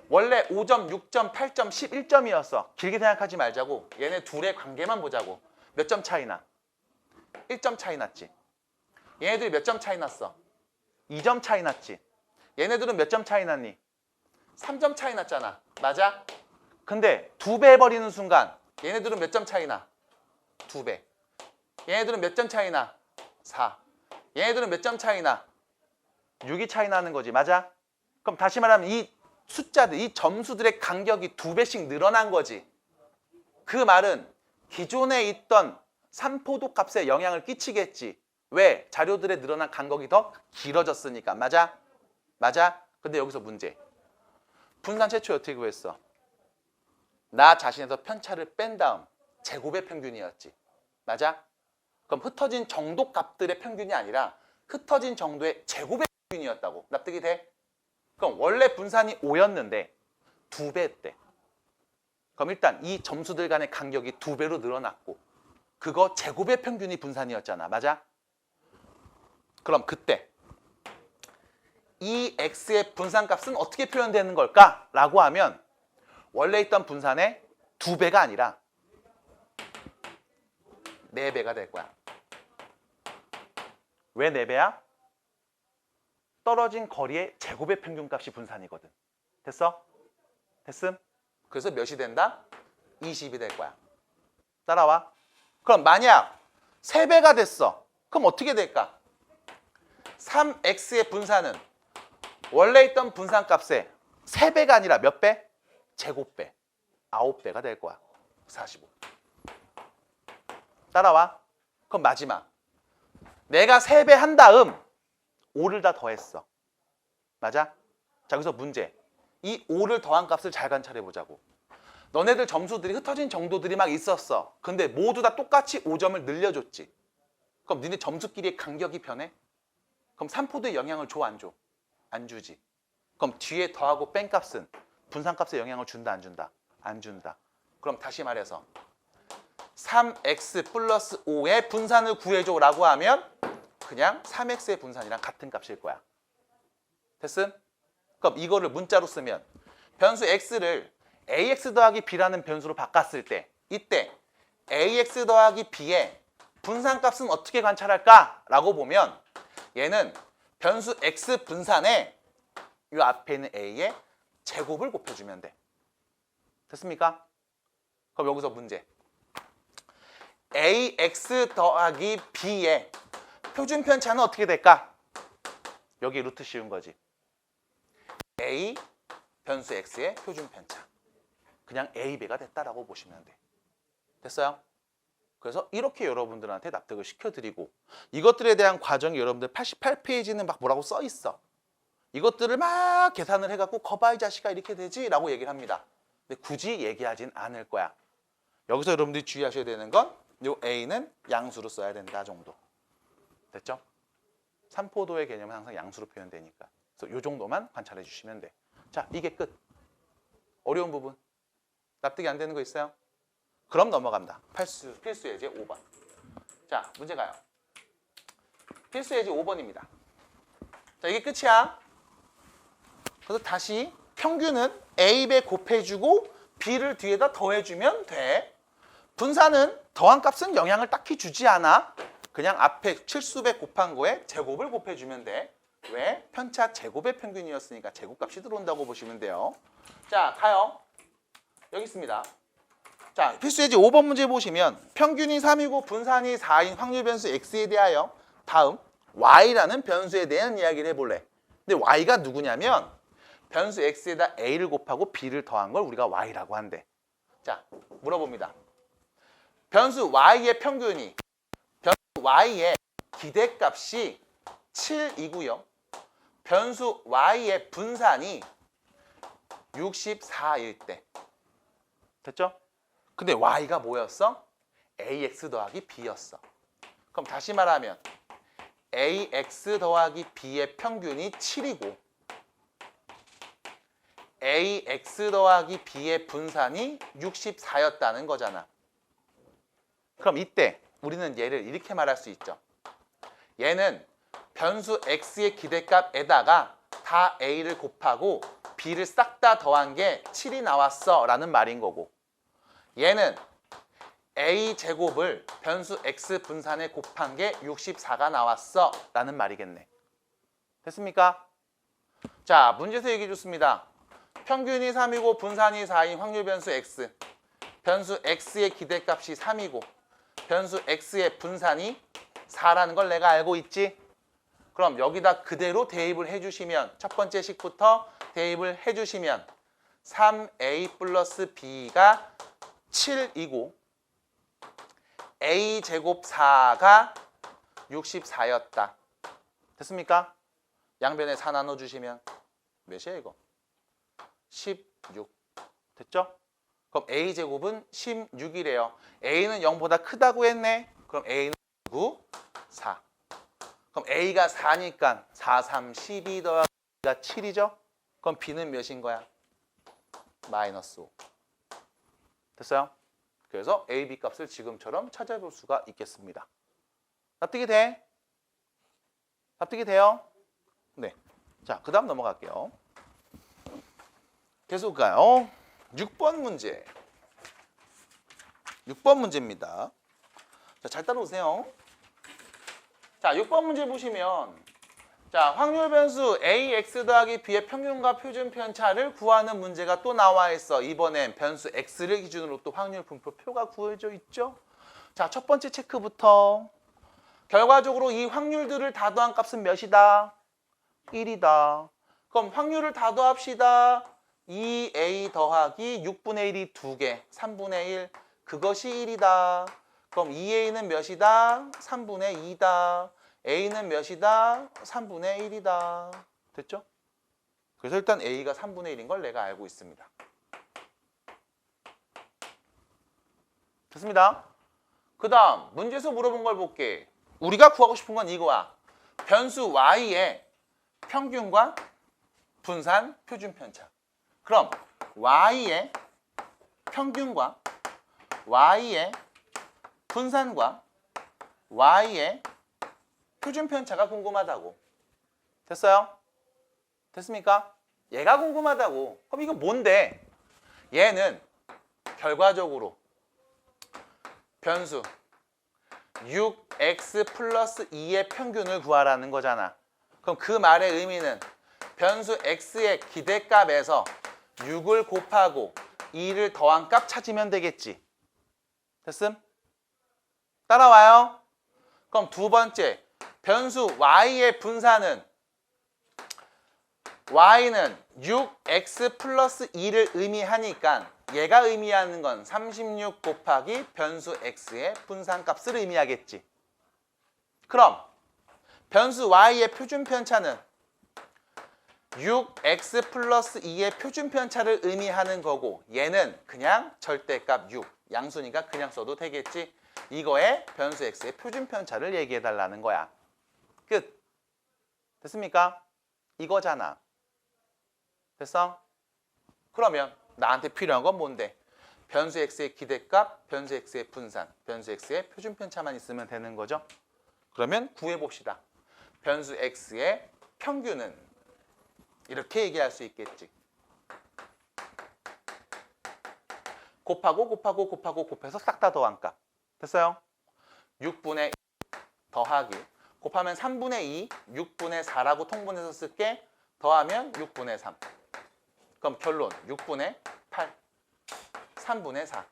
원래 5점, 6점, 8점, 11점이었어. 길게 생각하지 말자고. 얘네 둘의 관계만 보자고. 몇 점 차이 나? 1점 차이 났지. 얘네들이 몇 점 차이 났어? 2점 차이 났지. 얘네들은 몇 점 차이 났니? 3점 차이 났잖아. 맞아? 근데 2배 해버리는 순간 얘네들은 몇 점 차이 나? 2배. 얘네들은 몇 점 차이 나? 4. 얘네들은 몇 점 차이 나? 6이 차이 나는 거지. 맞아? 그럼 다시 말하면 이 숫자들, 이 점수들의 간격이 2배씩 늘어난 거지. 그 말은 기존에 있던 산포도 값에 영향을 끼치겠지. 왜? 자료들의 늘어난 간격이 더 길어졌으니까. 맞아? 맞아? 근데 여기서 문제. 분산 최초에 어떻게 구했어? 나 자신에서 편차를 뺀 다음 제곱의 평균이었지. 맞아? 그럼 흩어진 정도 값들의 평균이 아니라 흩어진 정도의 제곱의 평균이었다고. 납득이 돼? 그럼 원래 분산이 5였는데 2배 했대. 그럼 일단 이 점수들 간의 간격이 2배로 늘어났고 그거 제곱의 평균이 분산이었잖아. 맞아? 그럼 그때 이 x의 분산값은 어떻게 표현되는 걸까? 라고 하면 원래 있던 분산의 2배가 아니라 4배가 될 거야. 왜 4배야? 떨어진 거리의 제곱의 평균값이 분산이거든. 됐어? 됐음? 그래서 몇이 된다? 20이 될 거야. 따라와. 그럼 만약 3배가 됐어. 그럼 어떻게 될까? 3x의 분산은 원래 있던 분산값의 3배가 아니라 몇 배? 제곱배. 9배가 될 거야. 45. 따라와. 그럼 마지막. 내가 3배 한 다음 5를 다 더했어. 맞아? 자, 그래서 문제. 이 5를 더한 값을 잘 관찰해 보자고. 너네들 점수들이 흩어진 정도들이 막 있었어. 근데 모두 다 똑같이 5점을 늘려줬지. 그럼 니네 점수끼리의 간격이 변해? 그럼 산포도에 영향을 줘, 안 줘? 안 주지. 그럼 뒤에 더하고 뺀 값은 분산값에 영향을 준다, 안 준다? 안 준다. 그럼 다시 말해서 3x 플러스 5의 분산을 구해줘 라고 하면 그냥 3x의 분산이랑 같은 값일 거야. 됐음? 그럼 이거를 문자로 쓰면 변수 x를 ax 더하기 b라는 변수로 바꿨을 때 이때 ax 더하기 b의 분산값은 어떻게 관찰할까? 라고 보면 얘는 변수 x 분산에 이 앞에 있는 a의 제곱을 곱해주면 돼. 됐습니까? 그럼 여기서 문제. ax 더하기 b의 표준 편차는 어떻게 될까? 여기 루트 씌운 거지. a 변수 x의 표준 편차. 그냥 a배가 됐다라고 보시면 돼. 됐어요? 그래서 이렇게 여러분들한테 납득을 시켜드리고 이것들에 대한 과정이 여러분들 88페이지는 막 뭐라고 써 있어. 이것들을 막 계산을 해갖고 거봐 이 자식아 이렇게 되지? 라고 얘기를 합니다. 근데 굳이 얘기하진 않을 거야. 여기서 여러분들이 주의하셔야 되는 건 요 a는 양수로 써야 된다 정도. 됐죠? 산포도의 개념은 항상 양수로 표현되니까. 그래서 요 정도만 관찰해 주시면 돼. 자, 이게 끝. 어려운 부분. 납득이 안 되는 거 있어요? 그럼 넘어갑니다. 필수 예제 5번. 자, 문제 가요. 필수 예제 5번입니다. 자, 이게 끝이야. 그래서 다시 평균은 A배 곱해주고 B를 뒤에다 더해주면 돼. 분산은 더한 값은 영향을 딱히 주지 않아. 그냥 앞에 실수배 곱한 거에 제곱을 곱해주면 돼. 왜? 편차 제곱의 평균이었으니까 제곱값이 들어온다고 보시면 돼요. 자, 가요. 여기 있습니다. 자, 필수 예제 5번 문제 보시면 평균이 3이고 분산이 4인 확률 변수 x에 대하여 다음 y라는 변수에 대한 이야기를 해볼래. 근데 y가 누구냐면 변수 x에다 a를 곱하고 b를 더한 걸 우리가 y라고 한대. 자, 물어봅니다. 변수 y의 평균이 변수 y의 기대값이 7이고요. 변수 y의 분산이 64일 때. 됐죠? 근데 y가 뭐였어? ax 더하기 b였어. 그럼 다시 말하면 ax 더하기 b의 평균이 7이고 ax 더하기 b의 분산이 64였다는 거잖아. 그럼 이때 우리는 얘를 이렇게 말할 수 있죠. 얘는 변수 x의 기대값에다가 다 a를 곱하고 b를 싹 다 더한 게 7이 나왔어 라는 말인 거고, 얘는 a제곱을 변수 x 분산에 곱한 게 64가 나왔어 라는 말이겠네. 됐습니까? 자, 문제에서 얘기해 줬습니다. 평균이 3이고 분산이 4인 확률 변수 x, 변수 x의 기대값이 3이고 변수 x의 분산이 4라는 걸 내가 알고 있지? 그럼 여기다 그대로 대입을 해주시면 첫 번째 식부터 대입을 해주시면 3a 플러스 b가 7이고 a제곱 4가 64였다. 됐습니까? 양변에 4 나눠주시면 몇이야 이거? 16. 됐죠? 그럼 a제곱은 16이래요. a는 0보다 크다고 했네. 그럼 a는 9, 4. 그럼 a가 4니까 4, 3, 12 더하기가 7이죠? 그럼 b는 몇인 거야? 마이너스 5. 됐어요? 그래서 A, B 값을 지금처럼 찾아볼 수가 있겠습니다. 납득이 돼? 납득이 돼요? 네. 자, 그 다음 넘어갈게요. 계속 가요. 6번 문제. 6번 문제입니다. 자, 잘 따라오세요. 자, 6번 문제 보시면 자, 확률 변수 ax 더하기 b의 평균과 표준 편차를 구하는 문제가 또 나와 있어. 이번엔 변수 x를 기준으로 또 확률 분포표가 구해져 있죠. 자, 첫 번째 체크부터. 결과적으로 이 확률들을 다 더한 값은 몇이다? 1이다. 그럼 확률을 다 더합시다. 2a 더하기 6분의 1이 2개, 3분의 1. 그것이 1이다. 그럼 2a는 몇이다? 3분의 2다. a는 몇이다? 3분의 1이다. 됐죠? 그래서 일단 a가 3분의 1인 걸 내가 알고 있습니다. 됐습니다. 그 다음 문제에서 물어본 걸 볼게. 우리가 구하고 싶은 건 이거야. 변수 y의 평균과 분산 표준 편차. 그럼 y의 평균과 y의 분산과 y의 표준 편차가 궁금하다고. 됐어요? 됐습니까? 얘가 궁금하다고. 그럼 이거 뭔데? 얘는 결과적으로 변수 6x 플러스 2의 평균을 구하라는 거잖아. 그럼 그 말의 의미는 변수 x의 기대값에서 6을 곱하고 2를 더한 값 찾으면 되겠지. 됐음? 따라와요? 그럼 두 번째, 변수 y의 분산은 y는 6x 플러스 2를 의미하니까 얘가 의미하는 건 36 곱하기 변수 x의 분산값을 의미하겠지. 그럼 변수 y의 표준 편차는 6x 플러스 2의 표준 편차를 의미하는 거고 얘는 그냥 절대값 6, 양수니까 그냥 써도 되겠지. 이거에 변수 x의 표준 편차를 얘기해 달라는 거야. 끝. 됐습니까? 이거잖아. 됐어? 그러면 나한테 필요한 건 뭔데? 변수 x의 기대값, 변수 x의 분산, 변수 x의 표준 편차만 있으면 되는 거죠. 그러면 구해봅시다. 변수 x의 평균은 이렇게 얘기할 수 있겠지. 곱해서 싹 다 더한 값. 됐어요? 6분의 1 더하기 곱하면 3분의 2, 6분의 4라고 통분해서 쓸게. 더하면 6분의 3. 그럼 결론 6분의 8, 3분의 4.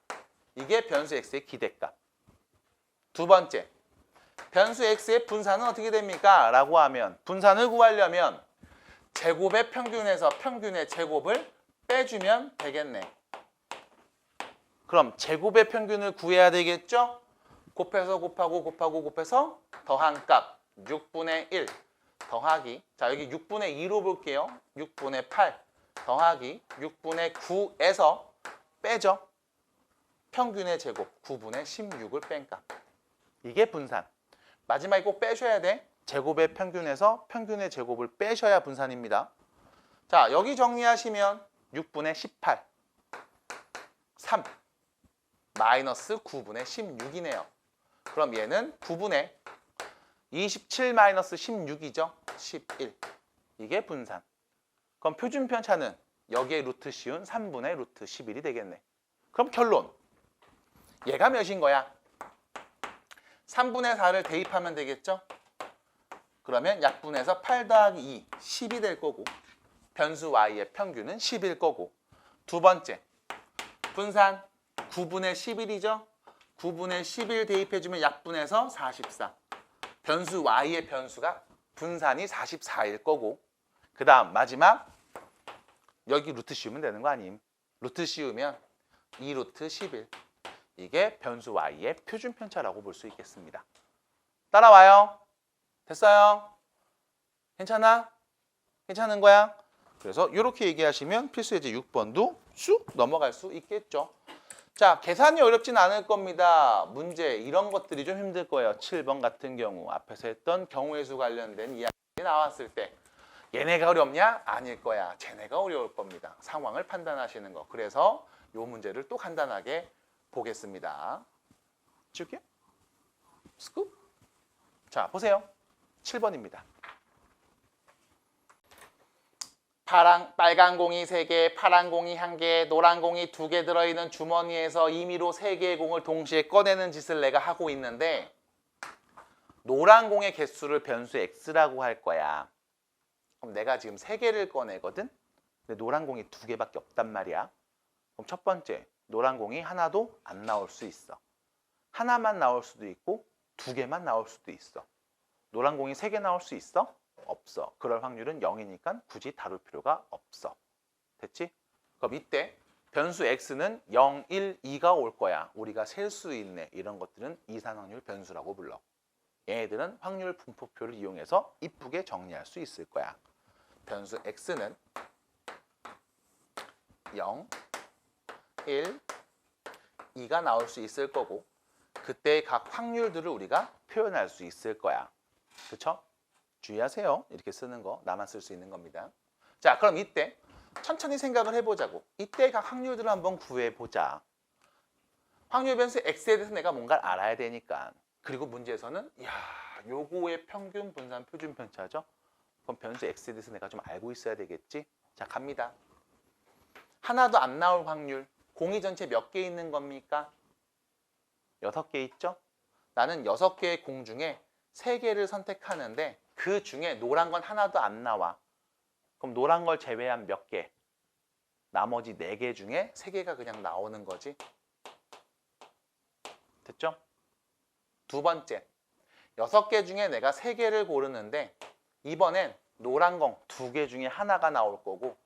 이게 변수 x의 기대값. 두 번째, 변수 x의 분산은 어떻게 됩니까? 라고 하면 분산을 구하려면 제곱의 평균에서 평균의 제곱을 빼주면 되겠네. 그럼 제곱의 평균을 구해야 되겠죠? 곱해서 곱해서 더한 값 6분의 1 더하기, 자 여기 6분의 2로 볼게요. 6분의 8 더하기 6분의 9에서 빼죠. 평균의 제곱 9분의 16을 뺀 값. 이게 분산. 마지막에 꼭 빼셔야 돼. 제곱의 평균에서 평균의 제곱을 빼셔야 분산입니다. 자 여기 정리하시면 6분의 18 3 마이너스 9분의 16이네요. 그럼 얘는 9분의 27 마이너스 16이죠. 11. 이게 분산. 그럼 표준 편차는 여기에 루트 씌운 3분의 루트 11이 되겠네. 그럼 결론. 얘가 몇인 거야? 3분의 4를 대입하면 되겠죠? 그러면 약분해서 8 더하기 2, 10이 될 거고 변수 y의 평균은 10일 거고 두 번째, 분산 9분의 11이죠? 9분의 11 대입해주면 약분해서 44. 변수 y의 변수가 분산이 44일 거고 그 다음 마지막 여기 루트 씌우면 되는 거 아님? 루트 씌우면 2루트 11. 이게 변수 y의 표준 편차라고 볼 수 있겠습니다. 따라와요? 됐어요? 괜찮아? 괜찮은 거야? 그래서 이렇게 얘기하시면 필수 예제 6번도 쑥 넘어갈 수 있겠죠. 자, 계산이 어렵진 않을 겁니다. 문제 이런 것들이 좀 힘들 거예요. 7번 같은 경우 앞에서 했던 경우의 수 관련된 이야기 나왔을 때 얘네가 어렵냐? 아닐 거야. 쟤네가 어려울 겁니다. 상황을 판단하시는 거. 그래서 이 문제를 또 간단하게 보겠습니다. 지울게요. 스쿱. 자, 보세요. 7번입니다. 빨간 공이 3개, 파란 공이 1개, 노란 공이 2개 들어있는 주머니에서 임의로 3개의 공을 동시에 꺼내는 짓을 내가 하고 있는데 노란 공의 개수를 변수 x라고 할 거야. 그럼 내가 지금 3개를 꺼내거든? 근데 노란 공이 2개밖에 없단 말이야. 그럼 첫 번째, 노란 공이 하나도 안 나올 수 있어. 하나만 나올 수도 있고 2개만 나올 수도 있어. 노란 공이 3개 나올 수 있어? 없어. 그럴 확률은 0이니까 굳이 다룰 필요가 없어. 됐지? 그럼 이때 변수 x는 0, 1, 2가 올 거야. 우리가 셀 수 있네. 이런 것들은 이산확률 변수라고 불러. 얘네들은 확률 분포표를 이용해서 이쁘게 정리할 수 있을 거야. 변수 x는 0, 1, 2가 나올 수 있을 거고 그때의 각 확률들을 우리가 표현할 수 있을 거야. 그쵸? 주의하세요. 이렇게 쓰는 거 나만 쓸 수 있는 겁니다. 자, 그럼 이때 천천히 생각을 해보자고. 이때 각 확률들을 한번 구해보자. 확률 변수 x에 대해서 내가 뭔가를 알아야 되니까. 그리고 문제에서는 요거의 평균, 분산, 표준 편차죠. 그럼 변수 x에 대해서 내가 좀 알고 있어야 되겠지. 자, 갑니다. 하나도 안 나올 확률. 공이 전체 몇 개 있는 겁니까? 6개 있죠? 나는 6개의 공 중에 3개를 선택하는데 그 중에 노란 건 하나도 안 나와. 그럼 노란 걸 제외한 몇 개? 나머지 4개 중에 3개가 그냥 나오는 거지. 됐죠? 두 번째, 6개 중에 내가 3개를 고르는데 이번엔 노란 공 2개 중에 하나가 나올 거고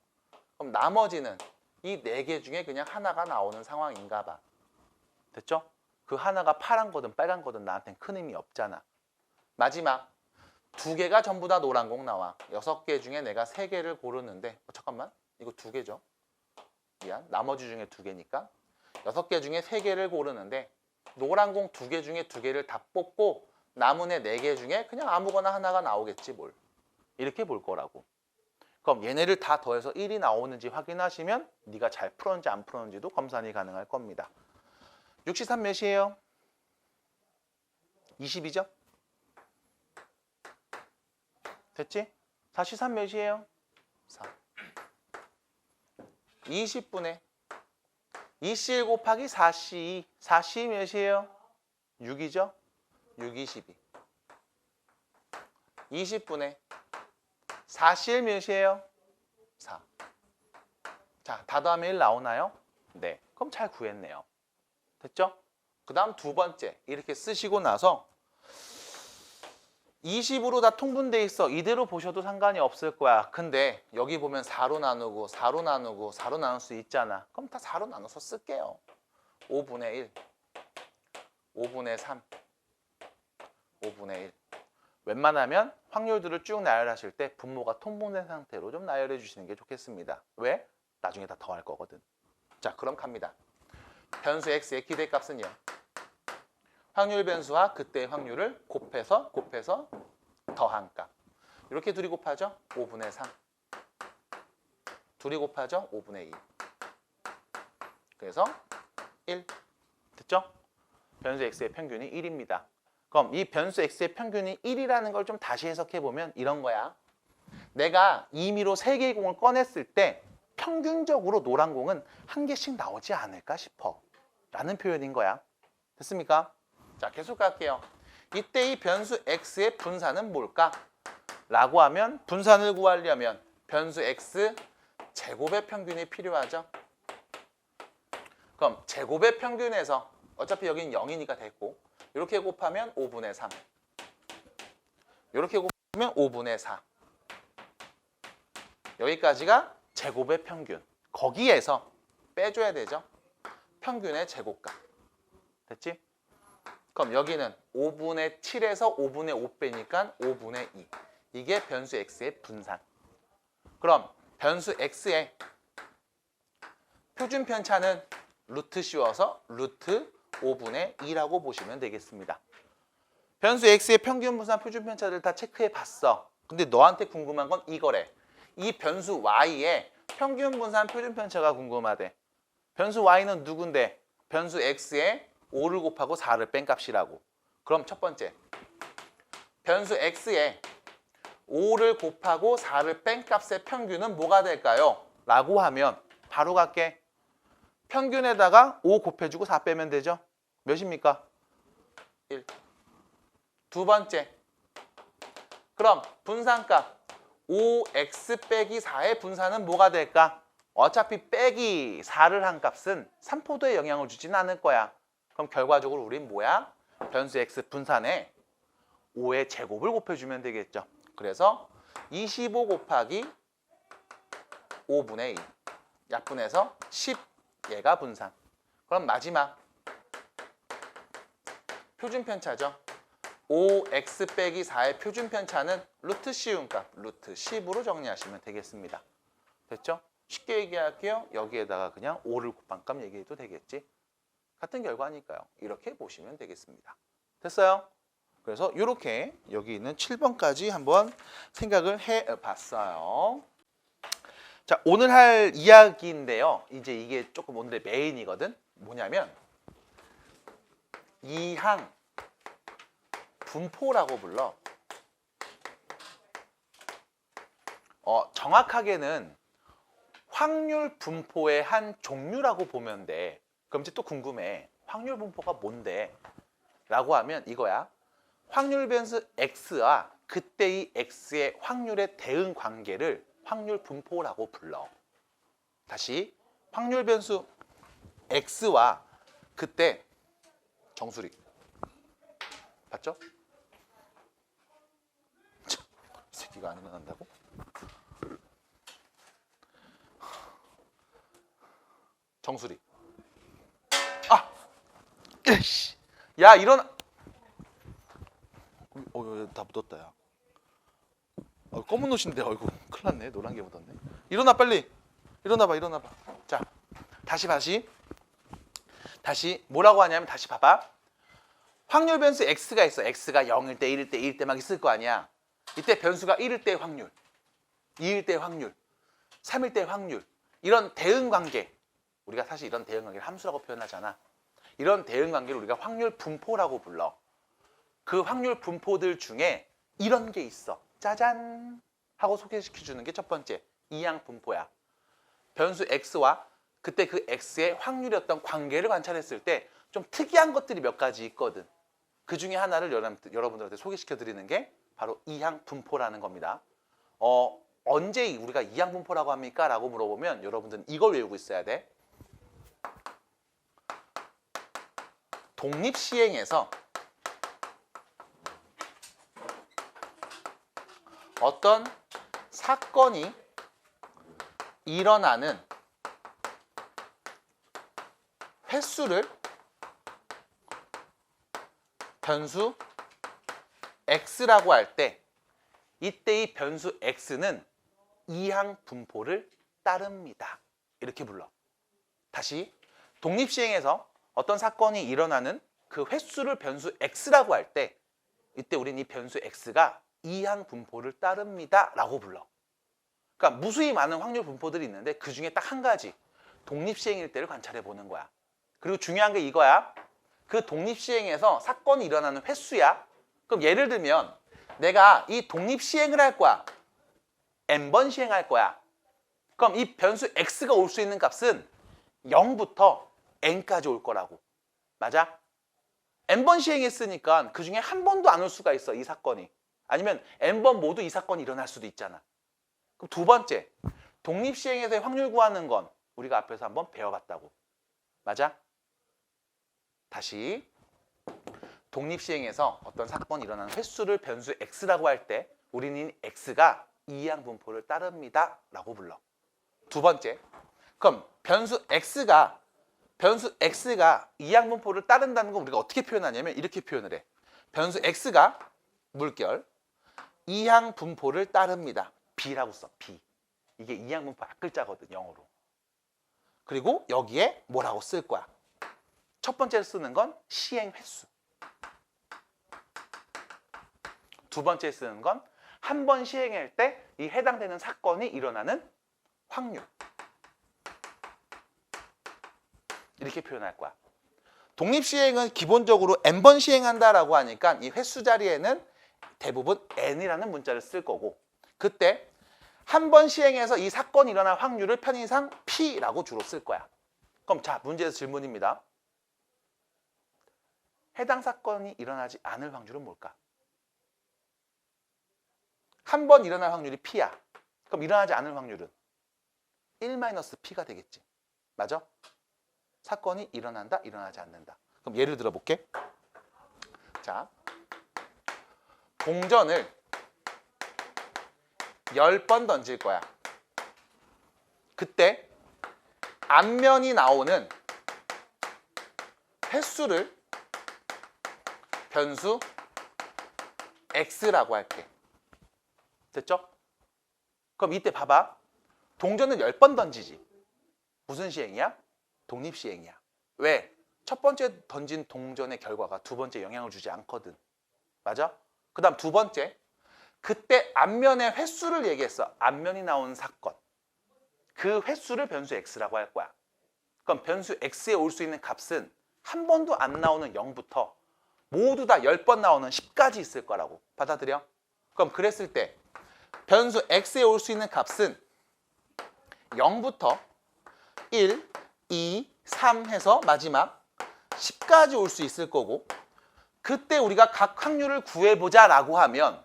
그럼 나머지는 이 4개 중에 그냥 하나가 나오는 상황인가 봐. 됐죠? 그 하나가 파란 거든 빨간 거든 나한테는 큰 의미 없잖아. 마지막 2개가 전부 다 노란 공 나와. 6개 중에 내가 3개를 고르는데 잠깐만 이거 2개죠. 미안 나머지 중에 2개니까 6개 중에 3개를 고르는데 노란 공 2개 중에 2개를 다 뽑고 남은 애 4개 중에 그냥 아무거나 하나가 나오겠지 뭘. 이렇게 볼 거라고. 그럼 얘네를 다 더해서 1이 나오는지 확인하시면 네가 잘 풀었는지 안 풀었는지도 검산이 가능할 겁니다. 63 몇이에요? 20이죠? 됐지? 43 몇이에요? 4. 20분의 2C1 곱하기 4C2. 4C 몇이에요? 6이죠? 6, 22. 20분의 4C1 몇이에요? 4. 자, 다 더하면 1 나오나요? 네. 그럼 잘 구했네요. 됐죠? 그 다음 두 번째 이렇게 쓰시고 나서 20으로 다 통분돼 있어. 이대로 보셔도 상관이 없을 거야. 근데 여기 보면 4로 나누고 4로 나누고 4로 나눌 수 있잖아. 그럼 다 4로 나눠서 쓸게요. 5분의 1, 5분의 3, 5분의 1. 웬만하면 확률들을 쭉 나열하실 때 분모가 통분된 상태로 좀 나열해 주시는 게 좋겠습니다. 왜? 나중에 다 더할 거거든. 자, 그럼 갑니다. 변수 x의 기대값은요. 확률 변수와 그때의 확률을 곱해서 더한 값. 이렇게 둘이 곱하죠? 5분의 3. 둘이 곱하죠? 5분의 2. 그래서 1. 됐죠? 변수 x의 평균이 1입니다. 그럼 이 변수 x의 평균이 1이라는 걸 좀 다시 해석해보면 이런 거야. 내가 임의로 3개의 공을 꺼냈을 때 평균적으로 노란 공은 1개씩 나오지 않을까 싶어. 라는 표현인 거야. 됐습니까? 자, 계속 갈게요. 이때 이 변수 x의 분산은 뭘까? 라고 하면 분산을 구하려면 변수 x 제곱의 평균이 필요하죠. 그럼 제곱의 평균에서 어차피 여기는 0이니까 됐고 이렇게 곱하면 5분의 3. 이렇게 곱하면 5분의 4. 여기까지가 제곱의 평균. 거기에서 빼줘야 되죠. 평균의 제곱값. 됐지? 그럼 여기는 5분의 7에서 5분의 5 빼니까 5분의 2. 이게 변수 x의 분산. 그럼 변수 x의 표준 편차는 루트 씌워서 루트 5분의 2라고 보시면 되겠습니다. 변수 x의 평균 분산 표준 편차를 다 체크해 봤어. 근데 너한테 궁금한 건 이거래. 이 변수 y의 평균 분산 표준 편차가 궁금하대. 변수 y는 누군데? 변수 x에 5를 곱하고 4를 뺀 값이라고. 그럼 첫 번째, 변수 x에 5를 곱하고 4를 뺀 값의 평균은 뭐가 될까요? 라고 하면 바로 갈게. 평균에다가 5 곱해주고 4 빼면 되죠? 몇입니까? 1. 두 번째, 그럼 분산값 5x 빼기 4의 분산은 뭐가 될까? 어차피 빼기 4를 한 값은 3포도에 영향을 주진 않을 거야. 그럼 결과적으로 우린 뭐야? 변수 x 분산에 5의 제곱을 곱해주면 되겠죠. 그래서 25 곱하기 5분의 1 약분해서 10 얘가 분산. 그럼 마지막 표준편차죠. 5x 빼기 4의 표준편차는 루트 씌운 값, 루트 10으로 정리하시면 되겠습니다. 됐죠? 쉽게 얘기할게요. 여기에다가 그냥 5를 곱한 값 얘기해도 되겠지. 같은 결과니까요. 이렇게 보시면 되겠습니다. 됐어요? 그래서 이렇게 여기 있는 7번까지 한번 생각을 해봤어요. 자, 오늘 할 이야기인데요. 이제 이게 조금 오늘의 메인이거든. 뭐냐면 이항 분포라고 불러. 정확하게는 확률 분포의 한 종류라고 보면 돼. 그럼 이제 또 궁금해. 확률 분포가 뭔데? 라고 하면 이거야. 확률 변수 x와 그때의 x의 확률의 대응 관계를 확률 분포라고 불러. 다시 확률 변수 x와 그때 정수리. 봤죠? 이 새끼가 안 일어난다고? 정수리. 아! 에이씨. 야, 일어나. 다 묻었다, 야. 검은 옷인데, 어이구, 큰일 났네. 노란 게 묻었네. 일어나, 빨리. 일어나봐, 일어나봐. 자, 다시 뭐라고 하냐면, 다시 봐봐. 확률 변수 x가 있어. x가 0일 때, 1일 때, 2일 때 막 있을 거 아니야. 이때 변수가 1일 때의 확률, 2일 때의 확률, 3일 때의 확률. 이런 대응 관계. 우리가 사실 이런 대응 관계를 함수라고 표현하잖아. 이런 대응 관계를 우리가 확률 분포라고 불러. 그 확률 분포들 중에 이런 게 있어. 짜잔! 하고 소개시켜주는 게 첫 번째, 이항 분포야. 변수 x와 그때 그 x의 확률이었던 관계를 관찰했을 때 좀 특이한 것들이 몇 가지 있거든. 그 중에 하나를 여러분들한테 소개시켜드리는 게 바로 이항 분포라는 겁니다. 언제 우리가 이항 분포라고 합니까? 라고 물어보면 여러분들은 이걸 외우고 있어야 돼. 독립시행에서 어떤 사건이 일어나는 횟수를 변수 x라고 할 때 이때 이 변수 x는 이항 분포를 따릅니다. 이렇게 불러. 다시 독립시행에서 어떤 사건이 일어나는 그 횟수를 변수 x라고 할 때 이때 우리는 이 변수 x가 이항 분포를 따릅니다 라고 불러. 그러니까 무수히 많은 확률 분포들이 있는데 그 중에 딱 한 가지 독립시행일 때를 관찰해 보는 거야. 그리고 중요한 게 이거야. 그 독립시행에서 사건이 일어나는 횟수야. 그럼 예를 들면 내가 이 독립시행을 할 거야. n번 시행할 거야. 그럼 이 변수 x가 올 수 있는 값은 0부터 n까지 올 거라고. 맞아? n번 시행했으니까 그 중에 한 번도 안 올 수가 있어. 이 사건이. 아니면 n번 모두 이 사건이 일어날 수도 있잖아. 그럼 두 번째, 독립시행에서의 확률 구하는 건 우리가 앞에서 한번 배워봤다고. 맞아? 다시 독립시행에서 어떤 사건이 일어나는 횟수를 변수 x라고 할 때 우리는 x가 이항 분포를 따릅니다 라고 불러. 두 번째, 그럼 변수 x가 이항 분포를 따른다는 건 우리가 어떻게 표현하냐면 이렇게 표현을 해. 변수 x가 물결 이항 분포를 따릅니다. b라고 써. b. 이게 이항 분포 앞글자거든. 영어로. 그리고 여기에 뭐라고 쓸 거야. 첫 번째로 쓰는 건 시행 횟수. 두 번째 쓰는 건 한 번 시행할 때 이 해당되는 사건이 일어나는 확률. 이렇게 표현할 거야. 독립시행은 기본적으로 n번 시행한다라고 하니까 이 횟수 자리에는 대부분 n이라는 문자를 쓸 거고, 그때 한 번 시행해서 이 사건이 일어날 확률을 편의상 p라고 주로 쓸 거야. 그럼 자, 문제에서 질문입니다. 해당 사건이 일어나지 않을 확률은 뭘까? 한 번 일어날 확률이 p야. 그럼 일어나지 않을 확률은 1-p가 되겠지. 맞아? 사건이 일어난다, 일어나지 않는다. 그럼 예를 들어 볼게. 자, 동전을 10번 던질 거야. 그때 앞면이 나오는 횟수를 변수 x라고 할게. 됐죠? 그럼 이때 봐봐. 동전을 10번 던지지. 무슨 시행이야? 독립시행이야. 왜? 첫 번째 던진 동전의 결과가 두 번째 영향을 주지 않거든. 맞아? 그 다음 두 번째, 그때 앞면의 횟수를 얘기했어. 앞면이 나온 사건. 그 횟수를 변수 x라고 할 거야. 그럼 변수 x에 올 수 있는 값은 한 번도 안 나오는 0부터 모두 다 10번 나오는 10까지 있을 거라고. 받아들여? 그럼 그랬을 때 변수 x에 올 수 있는 값은 0부터 1, 2, 3 해서 마지막 10까지 올 수 있을 거고, 그때 우리가 각 확률을 구해보자 라고 하면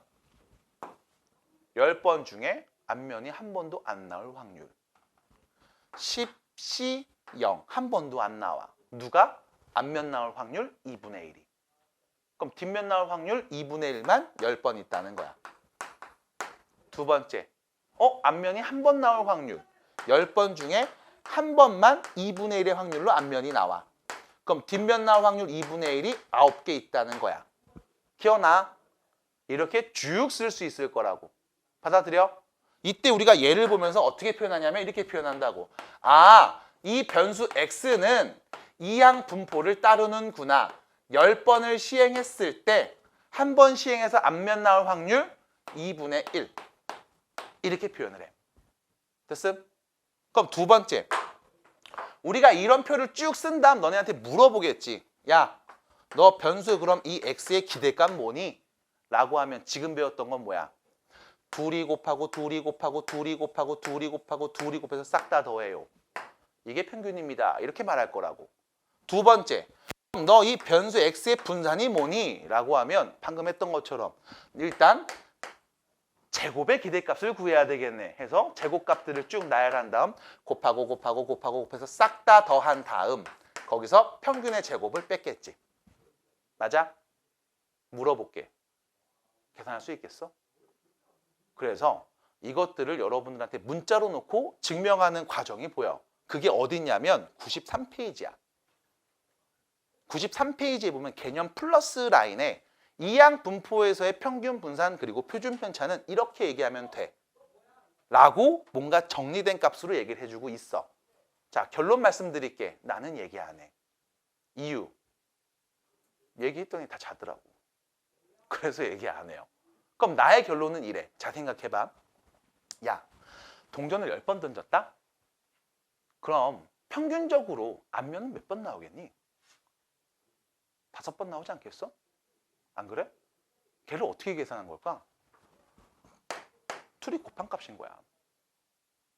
10번 중에 앞면이 한 번도 안 나올 확률 10, C, 0 한 번도 안 나와. 누가? 앞면 나올 확률 2분의 1이. 그럼 뒷면 나올 확률 2분의 1만 10번 있다는 거야. 두 번째, 앞면이 한 번 나올 확률 10번 중에 한 번만 2분의 1의 확률로 앞면이 나와. 그럼 뒷면 나올 확률 2분의 1이 9개 있다는 거야. 기억나? 이렇게 쭉 쓸 수 있을 거라고. 받아들여? 이때 우리가 예를 보면서 어떻게 표현하냐면 이렇게 표현한다고. 아, 이 변수 x는 이항 분포를 따르는구나. 10번을 시행했을 때 한 번 시행해서 앞면 나올 확률 2분의 1. 이렇게 표현을 해. 됐음? 그럼 두 번째, 우리가 이런 표를 쭉 쓴 다음 너네한테 물어보겠지. 야, 너 변수 그럼 이 x의 기대값 뭐니? 라고 하면 지금 배웠던 건 뭐야? 둘이 곱하고 둘이 곱하고 둘이 곱하고 둘이 곱하고 둘이 곱해서 싹 다 더해요. 이게 평균입니다. 이렇게 말할 거라고. 두 번째, 너 이 변수 x의 분산이 뭐니? 라고 하면 방금 했던 것처럼 일단 제곱의 기대값을 구해야 되겠네 해서 제곱값들을 쭉 나열한 다음 곱하고 곱하고 곱하고 곱해서 싹 다 더한 다음 거기서 평균의 제곱을 뺐겠지. 맞아? 물어볼게. 계산할 수 있겠어? 그래서 이것들을 여러분들한테 문자로 놓고 증명하는 과정이 보여. 그게 어딨냐면 93페이지야. 93페이지에 보면 개념 플러스 라인에 이항 분포에서의 평균 분산 그리고 표준 편차는 이렇게 얘기하면 돼. 라고 뭔가 정리된 값으로 얘기를 해주고 있어. 자, 결론 말씀드릴게. 나는 얘기 안 해. 이유. 얘기했더니 다 자더라고. 그래서 얘기 안 해요. 그럼 나의 결론은 이래. 자, 생각해봐. 야, 동전을 10번 던졌다? 그럼 평균적으로 앞면은 몇 번 나오겠니? 5번 나오지 않겠어? 안 그래? 걔를 어떻게 계산한 걸까? 둘이 곱한 값인 거야.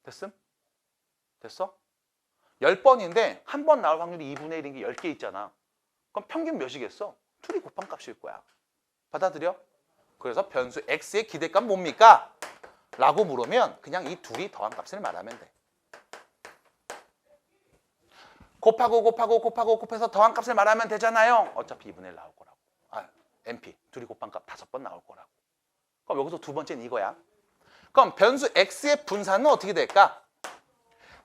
됐음? 됐어? 10번인데 한 번 나올 확률이 2분의 1인 게 10개 있잖아. 그럼 평균 몇이겠어? 둘이 곱한 값일 거야. 받아들여? 그래서 변수 x의 기대값 뭡니까? 라고 물으면 그냥 이 둘이 더한 값을 말하면 돼. 곱하고 곱하고 곱하고 곱해서 더한 값을 말하면 되잖아요. 어차피 2분의 1 나올 거라고. NP, 둘이 곱한 값 5번 나올 거라고. 그럼 여기서 두 번째는 이거야. 그럼 변수 x의 분산은 어떻게 될까?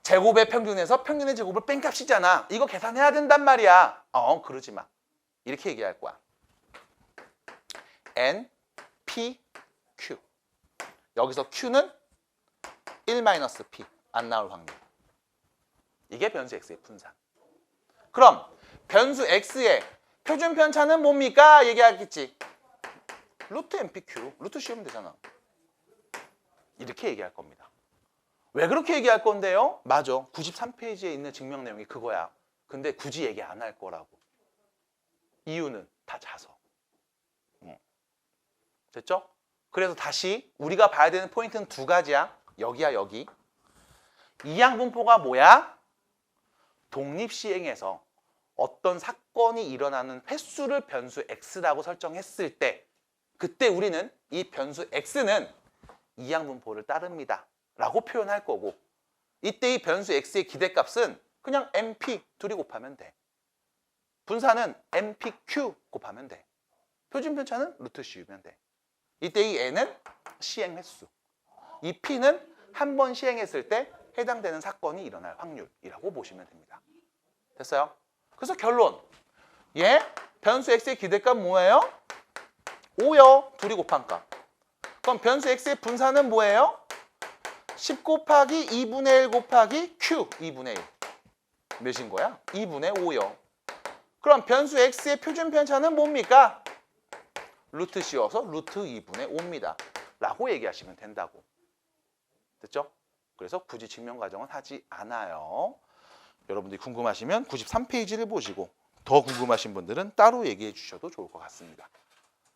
제곱의 평균에서 평균의 제곱을 뺀 값이잖아. 이거 계산해야 된단 말이야. 그러지 마. 이렇게 얘기할 거야. N, P, Q. 여기서 Q는 1-P. 안 나올 확률. 이게 변수 x의 분산. 그럼 변수 x의 표준 편차는 뭡니까? 얘기하겠지. 루트 NPQ. 루트 씌우면 되잖아. 이렇게 얘기할 겁니다. 왜 그렇게 얘기할 건데요? 맞아. 93페이지에 있는 증명 내용이 그거야. 근데 굳이 얘기 안 할 거라고. 이유는 다 자서. 됐죠? 그래서 다시 우리가 봐야 되는 포인트는 두 가지야. 여기야, 여기. 이항분포가 뭐야? 독립시행에서 어떤 사건이 일어나는 횟수를 변수 x라고 설정했을 때 그때 우리는 이 변수 x는 이항분포를 따릅니다 라고 표현할 거고 이때 이 변수 x의 기대값은 그냥 mp 둘이 곱하면 돼. 분사는 mpq 곱하면 돼. 표준편차는 루트 씌우면 돼. 이때 이 n은 시행 횟수, 이 p는 한 번 시행했을 때 해당되는 사건이 일어날 확률이라고 보시면 됩니다. 됐어요? 그래서 결론, 변수 x의 기대값 뭐예요? 5요. 둘이 곱한 값. 그럼 변수 x의 분사는 뭐예요? 10 곱하기 2분의 1 곱하기 q 2분의 1. 몇인 거야? 2분의 5요. 그럼 변수 x의 표준편차는 뭡니까? 루트 씌워서 루트 2분의 5입니다. 라고 얘기하시면 된다고. 됐죠? 그래서 굳이 증명과정은 하지 않아요. 여러분들이 궁금하시면 93페이지를 보시고 더 궁금하신 분들은 따로 얘기해 주셔도 좋을 것 같습니다.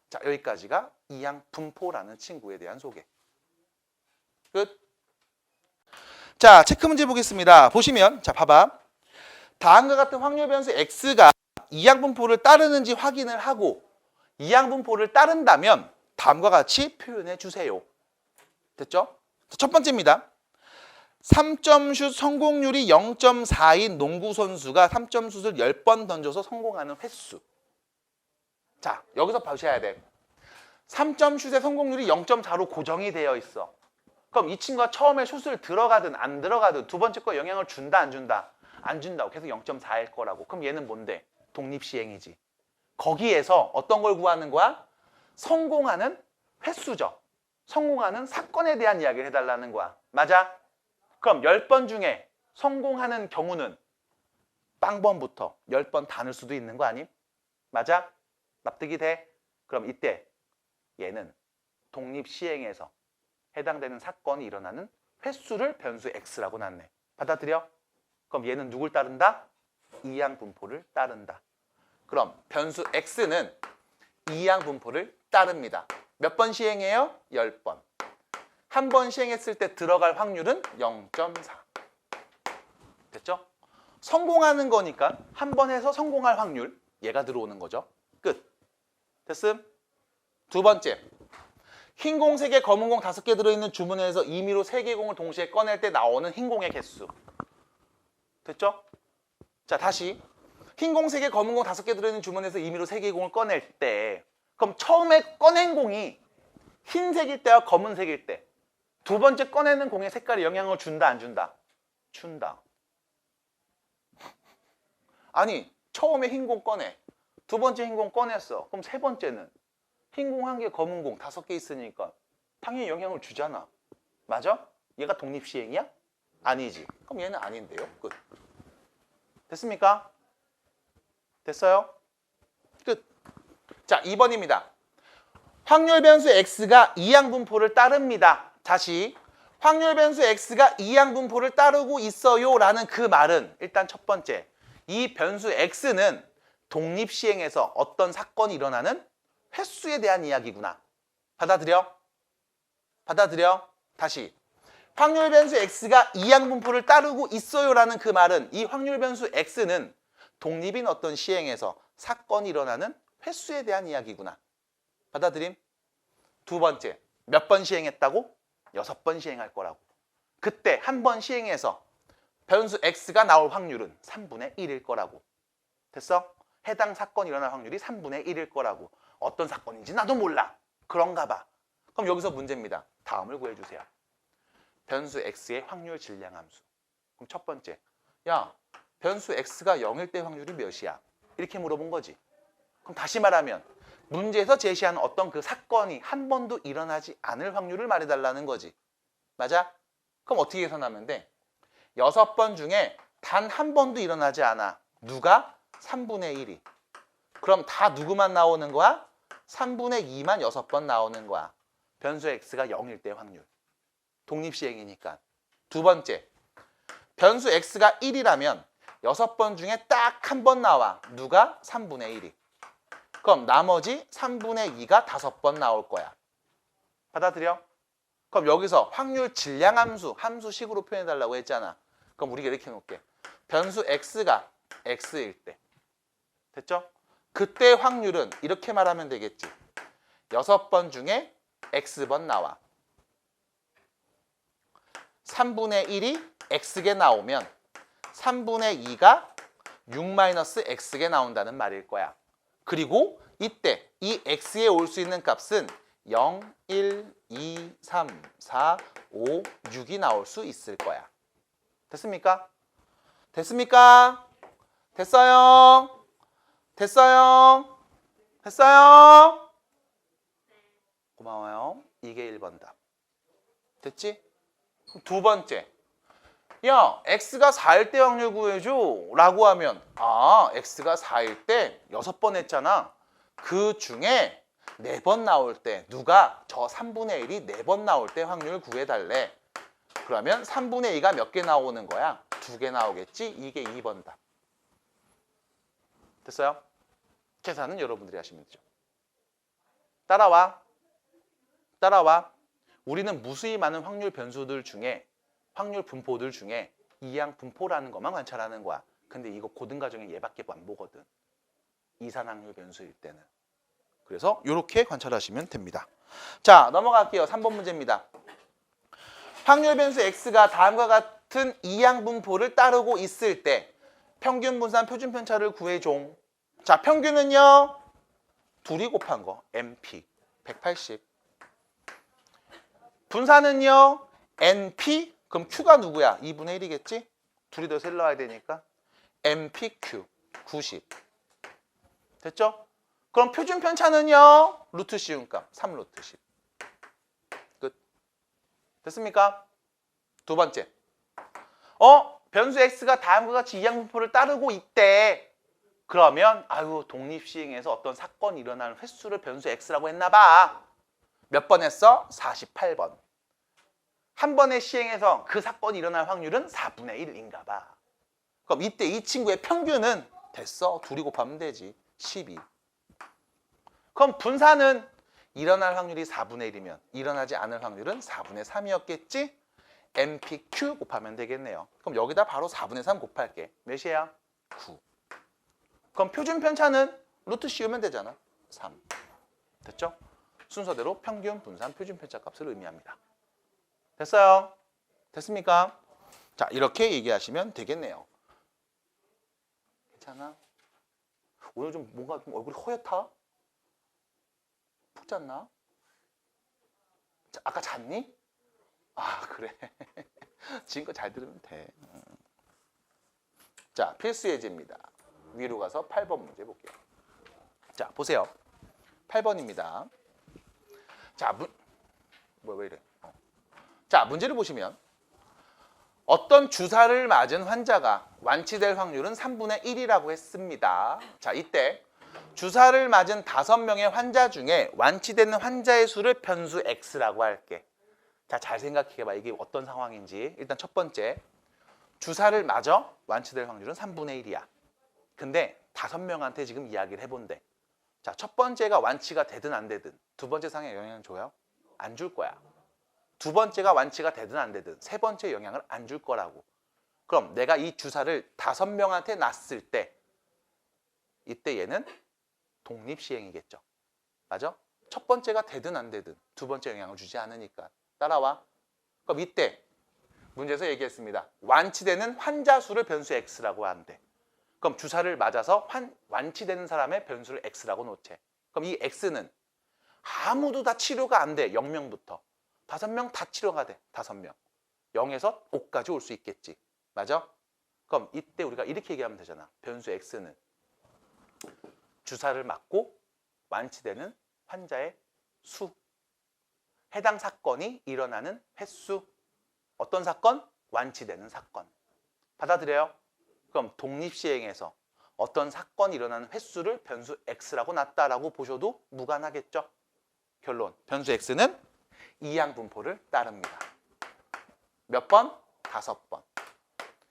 자, 여기까지가 이항분포라는 친구에 대한 소개. 끝. 자, 체크 문제 보겠습니다. 보시면, 자, 봐봐. 다음과 같은 확률 변수 x가 이항분포를 따르는지 확인을 하고 이항분포를 따른다면 다음과 같이 표현해 주세요. 됐죠? 첫 번째입니다. 3점 슛 성공률이 0.4인 농구 선수가 3점 슛을 10번 던져서 성공하는 횟수. 자, 여기서 보셔야 돼. 3점 슛의 성공률이 0.4로 고정이 되어 있어. 그럼 이 친구가 처음에 슛을 들어가든 안 들어가든 두 번째 거 영향을 준다 안 준다? 안 준다고. 계속 0.4일 거라고. 그럼 얘는 뭔데? 독립시행이지. 거기에서 어떤 걸 구하는 거야? 성공하는 횟수죠. 성공하는 사건에 대한 이야기를 해달라는 거야. 맞아? 그럼 10번 중에 성공하는 경우는 빵번부터 10번 다 넣을 수도 있는 거 아님? 맞아? 납득이 돼? 그럼 이때 얘는 독립시행에서 해당되는 사건이 일어나는 횟수를 변수 x라고 놨네. 받아들여? 그럼 얘는 누굴 따른다? 이항분포를 따른다. 그럼 변수 x는 이항분포를 따릅니다. 몇 번 시행해요? 10번. 한 번 시행했을 때 들어갈 확률은 0.4. 됐죠? 성공하는 거니까 한 번 해서 성공할 확률, 얘가 들어오는 거죠. 끝. 됐음? 두 번째. 흰 공 3개, 검은 공 5개 들어있는 주문에서 임의로 3개의 공을 동시에 꺼낼 때 나오는 흰 공의 개수. 됐죠? 자, 다시. 흰 공 3개, 검은 공 5개 들어있는 주문에서 임의로 3개의 공을 꺼낼 때 그럼 처음에 꺼낸 공이 흰색일 때와 검은색일 때 두 번째 꺼내는 공의 색깔에 영향을 준다 안 준다? 준다. 아니, 처음에 흰 공 꺼내. 두 번째 흰 공 꺼냈어. 그럼 세 번째는 흰 공 1개, 검은 공 5개 있으니까 당연히 영향을 주잖아. 맞아? 얘가 독립시행이야? 아니지. 그럼 얘는 아닌데요. 끝. 됐습니까? 됐어요? 끝. 자, 2번입니다. 확률 변수 x가 이항분포를 따릅니다. 다시. 확률 변수 x가 이항분포를 따르고 있어요 라는 그 말은 일단 첫 번째. 이 변수 x는 독립시행에서 어떤 사건이 일어나는 횟수에 대한 이야기구나. 받아들여? 받아들여? 다시. 확률 변수 x가 이항분포를 따르고 있어요 라는 그 말은 이 확률 변수 x는 독립인 어떤 시행에서 사건이 일어나는 횟수에 대한 이야기구나. 받아들임? 두 번째, 몇 번 시행했다고? 6번 시행할 거라고. 그때 한 번 시행해서 변수 x가 나올 확률은 3분의 1일 거라고. 됐어? 해당 사건이 일어날 확률이 3분의 1일 거라고. 어떤 사건인지 나도 몰라. 그런가 봐. 그럼 여기서 문제입니다. 다음을 구해주세요. 변수 x의 확률 질량함수. 그럼 첫 번째, 야, 변수 x가 0일 때 확률이 몇이야? 이렇게 물어본 거지. 그럼 다시 말하면 문제에서 제시하는 어떤 그 사건이 한 번도 일어나지 않을 확률을 말해달라는 거지. 맞아? 그럼 어떻게 계산하면 돼? 6번 중에 단 한 번도 일어나지 않아. 누가? 3분의 1이. 그럼 다 누구만 나오는 거야? 3분의 2만 6번 나오는 거야. 변수 x가 0일 때 확률. 독립시행이니까. 두 번째, 변수 x가 1이라면 6번 중에 딱 한 번 나와. 누가? 3분의 1이. 그럼 나머지 3분의 2가 5번 나올 거야. 받아들여? 그럼 여기서 확률 질량함수, 함수식으로 표현해달라고 했잖아. 그럼 우리가 이렇게 해놓을게. 변수 x가 x일 때. 됐죠? 그때 확률은 이렇게 말하면 되겠지. 6번 중에 x번 나와. 3분의 1이 x개 나오면 3분의 2가 6-x개 나온다는 말일 거야. 그리고 이때 이 x에 올 수 있는 값은 0, 1, 2, 3, 4, 5, 6이 나올 수 있을 거야. 됐습니까? 됐습니까? 됐어요? 됐어요? 됐어요? 고마워요. 이게 1번 답. 됐지? 두 번째. 야, x가 4일 때 확률 구해줘 라고 하면 x가 4일 때 6번 했잖아. 그 중에 4번 나올 때 누가 저 3분의 1이 4번 나올 때 확률 구해달래. 그러면 3분의 2가 몇 개 나오는 거야? 2개 나오겠지? 이게 2번 답. 됐어요? 계산은 여러분들이 하시면 되죠. 따라와. 따라와. 우리는 무수히 많은 확률 변수들 중에 확률 분포들 중에 이항 분포라는 것만 관찰하는 거야. 근데 이거 고등과정에 얘밖에 안 보거든. 이산확률 변수일 때는. 그래서 이렇게 관찰하시면 됩니다. 자, 넘어갈게요. 3번 문제입니다. 확률 변수 x가 다음과 같은 이항 분포를 따르고 있을 때 평균 분산 표준 편차를 구해줘. 자, 평균은요. 둘이 곱한 거 NP 180. 분산은요. NP 그럼 Q가 누구야? 2분의 1이겠지? 둘이 더 셀러야 되니까 NPQ 90. 됐죠? 그럼 표준 편차는요. 루트 씌운값 3루트 10. 끝. 됐습니까? 두 번째. 변수 x가 다음과 같이 이항 분포를 따르고 있대. 그러면 독립시행에서 어떤 사건이 일어나는 횟수를 변수 x라고 했나 봐. 몇 번 했어? 48번. 한 번의 시행에서 그 사건이 일어날 확률은 4분의 1인가 봐. 그럼 이때 이 친구의 평균은 됐어. 둘이 곱하면 되지. 12. 그럼 분산은 일어날 확률이 4분의 1이면 일어나지 않을 확률은 4분의 3이었겠지? NPQ 곱하면 되겠네요. 그럼 여기다 바로 4분의 3 곱할게. 몇이야? 9. 그럼 표준 편차는 루트 씌우면 되잖아. 3. 됐죠? 순서대로 평균, 분산, 표준 편차 값을 의미합니다. 됐어요? 됐습니까? 자, 이렇게 얘기하시면 되겠네요. 괜찮아? 오늘 좀 뭔가 좀 얼굴이 허옇다? 푹 잤나? 자, 아까 잤니? 그래. 지금껏 잘 들으면 돼. 자, 필수 예제입니다. 위로 가서 8번 문제 볼게요. 자, 보세요. 8번입니다. 자, 왜 이래? 자, 문제를 보시면 어떤 주사를 맞은 환자가 완치될 확률은 3분의 1이라고 했습니다. 자, 이때 주사를 맞은 5명의 환자 중에 완치되는 환자의 수를 변수 x라고 할게. 자, 잘 생각해봐. 이게 어떤 상황인지. 일단 첫 번째, 주사를 맞아 완치될 확률은 3분의 1이야. 근데 5명한테 지금 이야기를 해본대. 자, 첫 번째가 완치가 되든 안 되든 두 번째 상에 영향을 줘요? 안 줄 거야. 두 번째가 완치가 되든 안 되든 세 번째 영향을 안 줄 거라고. 그럼 내가 이 주사를 5명한테 놨을 때 이때 얘는 독립시행이겠죠. 맞아? 첫 번째가 되든 안 되든 두 번째 영향을 주지 않으니까. 따라와. 그럼 이때 문제에서 얘기했습니다. 완치되는 환자 수를 변수 x라고 한대. 그럼 주사를 맞아서 완치되는 사람의 변수를 x라고 놓채. 그럼 이 x는 아무도 다 치료가 안 돼. 0명부터. 5명 다 치료가 돼. 5명. 0에서 5까지 올 수 있겠지. 맞아? 그럼 이때 우리가 이렇게 얘기하면 되잖아. 변수 x는 주사를 맞고 완치되는 환자의 수. 해당 사건이 일어나는 횟수. 어떤 사건? 완치되는 사건. 받아들여요? 그럼 독립시행에서 어떤 사건이 일어나는 횟수를 변수 x라고 놨다라고 보셔도 무관하겠죠? 결론. 변수 x는 이항 분포를 따릅니다. 몇 번? 5번.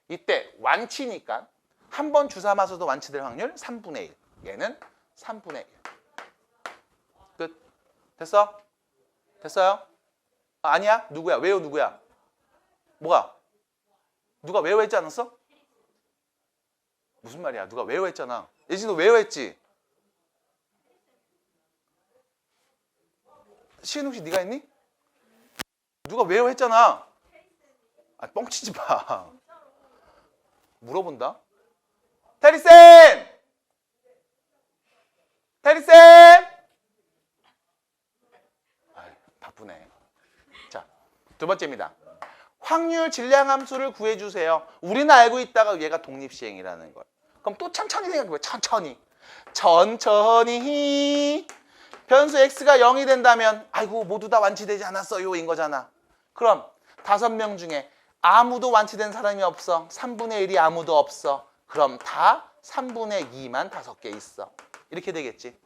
이때 완치니까 한 번 주사 맞아도 완치될 확률 3분의 1. 얘는 3분의 1. 됐어? 됐어요? 아, 아니야? 누구야? 왜요? 누구야? 뭐가? 누가 왜요 했지 않았어? 무슨 말이야? 누가 왜요 했잖아. 예진이 너 왜요 했지? 시은 혹시 네가 했니? 누가 왜요 했잖아. 아, 뻥치지 마. 물어본다. 테리쌤! 테리쌤! 아이, 바쁘네. 자, 두 번째입니다. 확률 질량 함수를 구해주세요. 우리는 알고 있다가 얘가 독립시행이라는 걸. 그럼 또 천천히 생각해봐요. 천천히. 천천히. 변수 x가 0이 된다면 아이고 모두 다 완치되지 않았어요 인 거잖아. 그럼 5명 중에 아무도 완치된 사람이 없어. 3분의 1이 아무도 없어. 그럼 다 3분의 2만 5개 있어. 이렇게 되겠지.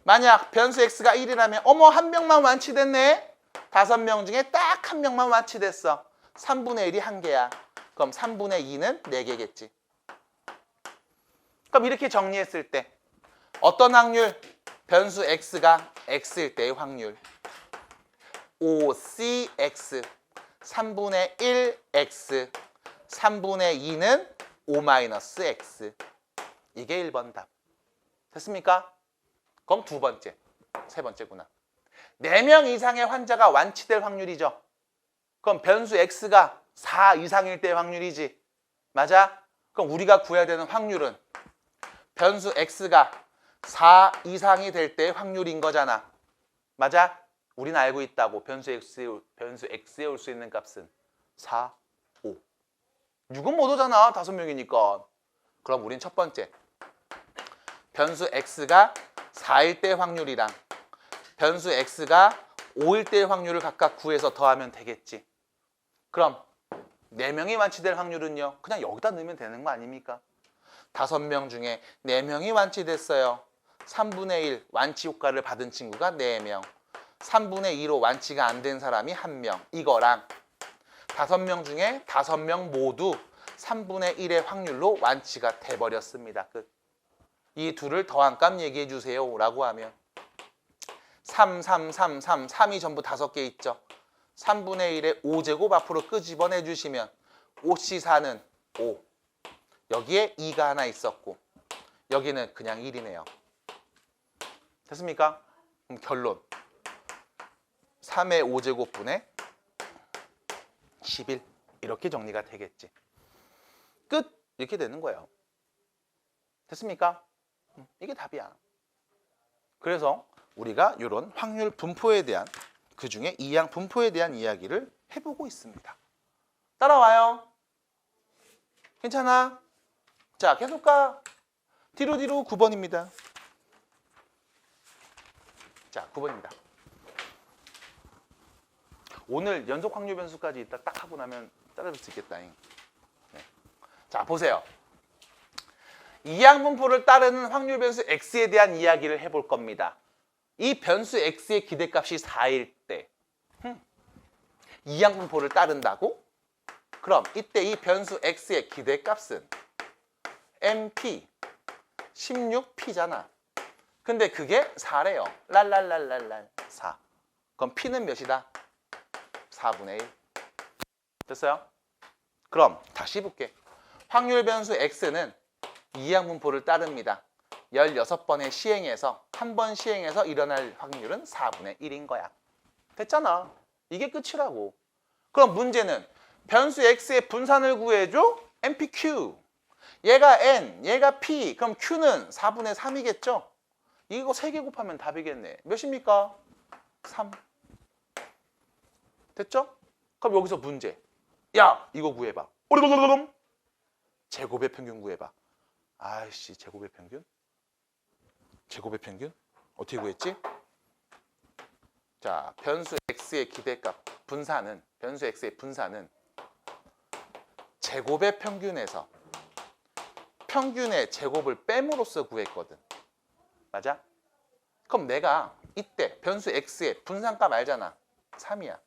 만약 변수 x가 1이라면 어머 한 명만 완치됐네. 5명 중에 딱 한 명만 완치됐어. 3분의 1이 1개야. 그럼 3분의 2는 4개겠지. 그럼 이렇게 정리했을 때 어떤 확률? 변수 x가 x일 때의 확률 5cx 3분의 1x 3분의 2는 5-x 이게 1번 답. 됐습니까? 그럼 두 번째, 세 번째구나. 4명 이상의 환자가 완치될 확률이죠. 그럼 변수 x가 4 이상일 때의 확률이지. 맞아? 그럼 우리가 구해야 되는 확률은 변수 x가 4 이상이 될 때의 확률인 거잖아. 맞아? 우리는 알고 있다고. 변수 x에 올 수 있는 값은 4, 5. 6은 못 오잖아. 5명이니까. 그럼 우린 첫 번째. 변수 x가 4일 때의 확률이랑 변수 x가 5일 때의 확률을 각각 구해서 더하면 되겠지. 그럼 4명이 완치될 확률은요. 그냥 여기다 넣으면 되는 거 아닙니까? 5명 중에 4명이 완치됐어요. 3분의 1 완치 효과를 받은 친구가 4명. 3분의 2로 완치가 안 된 사람이 1명. 이거랑 5명 중에 5명 모두 3분의 1의 확률로 완치가 돼버렸습니다. 끝. 이 둘을 더한 값 얘기해 주세요 라고 하면 3, 3, 3, 3, 3이 전부 5개 있죠. 3분의 1의 5제곱 앞으로 끄집어내 주시면 5C4는 5. 여기에 2가 하나 있었고 여기는 그냥 1이네요. 됐습니까? 그럼 결론 3의 5제곱분의 11 이렇게 정리가 되겠지. 끝! 이렇게 되는 거예요. 됐습니까? 이게 답이야. 그래서 우리가 이런 확률 분포에 대한 그중에 이항 분포에 대한 이야기를 해보고 있습니다. 따라와요. 괜찮아? 자, 계속 가. 뒤로 9번입니다. 자, 9번입니다. 오늘 연속 확률 변수까지 이따 딱 하고 나면 따라올 수 있겠다. 네. 자, 보세요. 이항 분포를 따르는 확률 변수 x에 대한 이야기를 해볼 겁니다. 이 변수 x의 기대값이 4일 때 이항 분포를 따른다고? 그럼 이때 이 변수 x의 기대값은 mp 16p잖아. 근데 그게 4래요. 랄랄랄랄랄 4. 그럼 p는 몇이다? 4분의 1. 됐어요? 그럼 다시 볼게. 확률 변수 x는 이항 분포를 따릅니다. 16번의 시행에서 한 번 시행해서 일어날 확률은 4분의 1인 거야. 됐잖아. 이게 끝이라고. 그럼 문제는 변수 x의 분산을 구해줘. MPQ. 얘가 n, 얘가 p. 그럼 q는 4분의 3이겠죠? 이거 3개 곱하면 답이겠네. 몇입니까? 3. 됐죠? 그럼 여기서 문제. 야, 이거 구해봐. 오르르르르 제곱의 평균 구해봐. 아이씨, 제곱의 평균? 제곱의 평균? 어떻게 구했지? 자, 변수 x의 기대값 분산은 변수 x의 분산은 제곱의 평균에서 평균의 제곱을 뺨으로써 구했거든. 맞아? 그럼 내가 이때 변수 x의 분산값 알잖아. 3이야.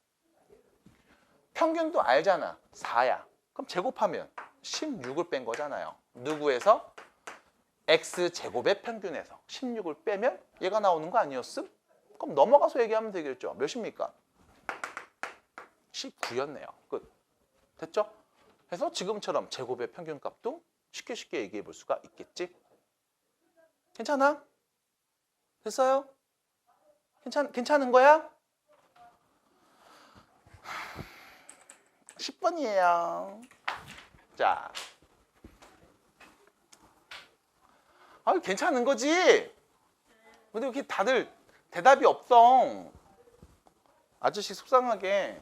평균도 알잖아. 4야. 그럼 제곱하면 16을 뺀 거잖아요. 누구에서? x제곱의 평균에서 16을 빼면 얘가 나오는 거 아니었음? 그럼 넘어가서 얘기하면 되겠죠. 몇입니까? 19였네요. 끝. 됐죠? 그래서 지금처럼 제곱의 평균값도 쉽게 얘기해 볼 수가 있겠지? 괜찮아? 됐어요? 괜찮은 거야? 10번이에요. 자. 괜찮은 거지? 근데 이렇게 다들 대답이 없어. 아저씨 속상하게.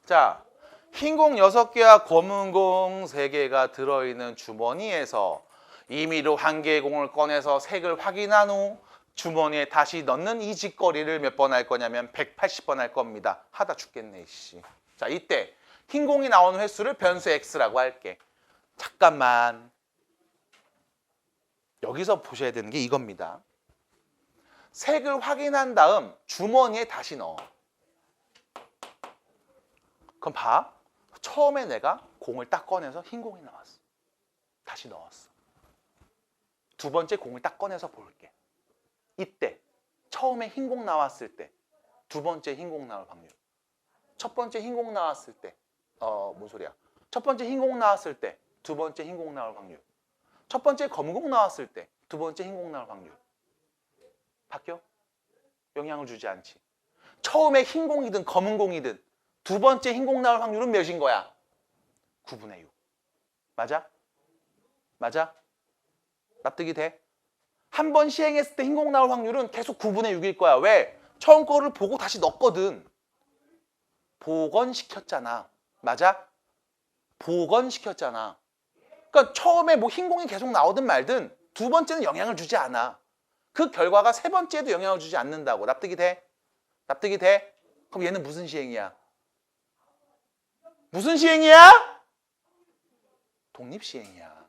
자, 흰 공 6개와 검은 공 3개가 들어있는 주머니에서 임의로 한 개의 공을 꺼내서 색을 확인한 후 주머니에 다시 넣는 이 짓거리를 몇 번 할 거냐면 180번 할 겁니다. 하다 죽겠네, 씨. 자, 이때 흰 공이 나오는 횟수를 변수 x라고 할게. 잠깐만. 여기서 보셔야 되는 게 이겁니다. 색을 확인한 다음 주머니에 다시 넣어. 그럼 봐. 처음에 내가 공을 딱 꺼내서 흰 공이 나왔어. 다시 넣었어. 두 번째 공을 딱 꺼내서 볼게. 이때 처음에 흰 공 나왔을 때 두 번째 흰 공 나올 확률. 첫 번째 흰 공 나왔을 때 뭔 소리야? 첫 번째 흰 공 나왔을 때 두 번째 흰 공 나올 확률. 첫 번째 검은 공 나왔을 때 두 번째 흰 공 나올 확률. 바뀌어? 영향을 주지 않지. 처음에 흰 공이든 검은 공이든 두 번째 흰 공 나올 확률은 몇인 거야? 9분의 6. 맞아? 맞아? 납득이 돼? 한 번 시행했을 때 흰 공 나올 확률은 계속 9분의 6일 거야. 왜? 처음 거를 보고 다시 넣었거든. 복원시켰잖아. 맞아? 복원시켰잖아. 그러니까 처음에 뭐 흰 공이 계속 나오든 말든 두 번째는 영향을 주지 않아. 그 결과가 세 번째에도 영향을 주지 않는다고. 납득이 돼? 납득이 돼? 그럼 얘는 무슨 시행이야? 무슨 시행이야? 독립시행이야.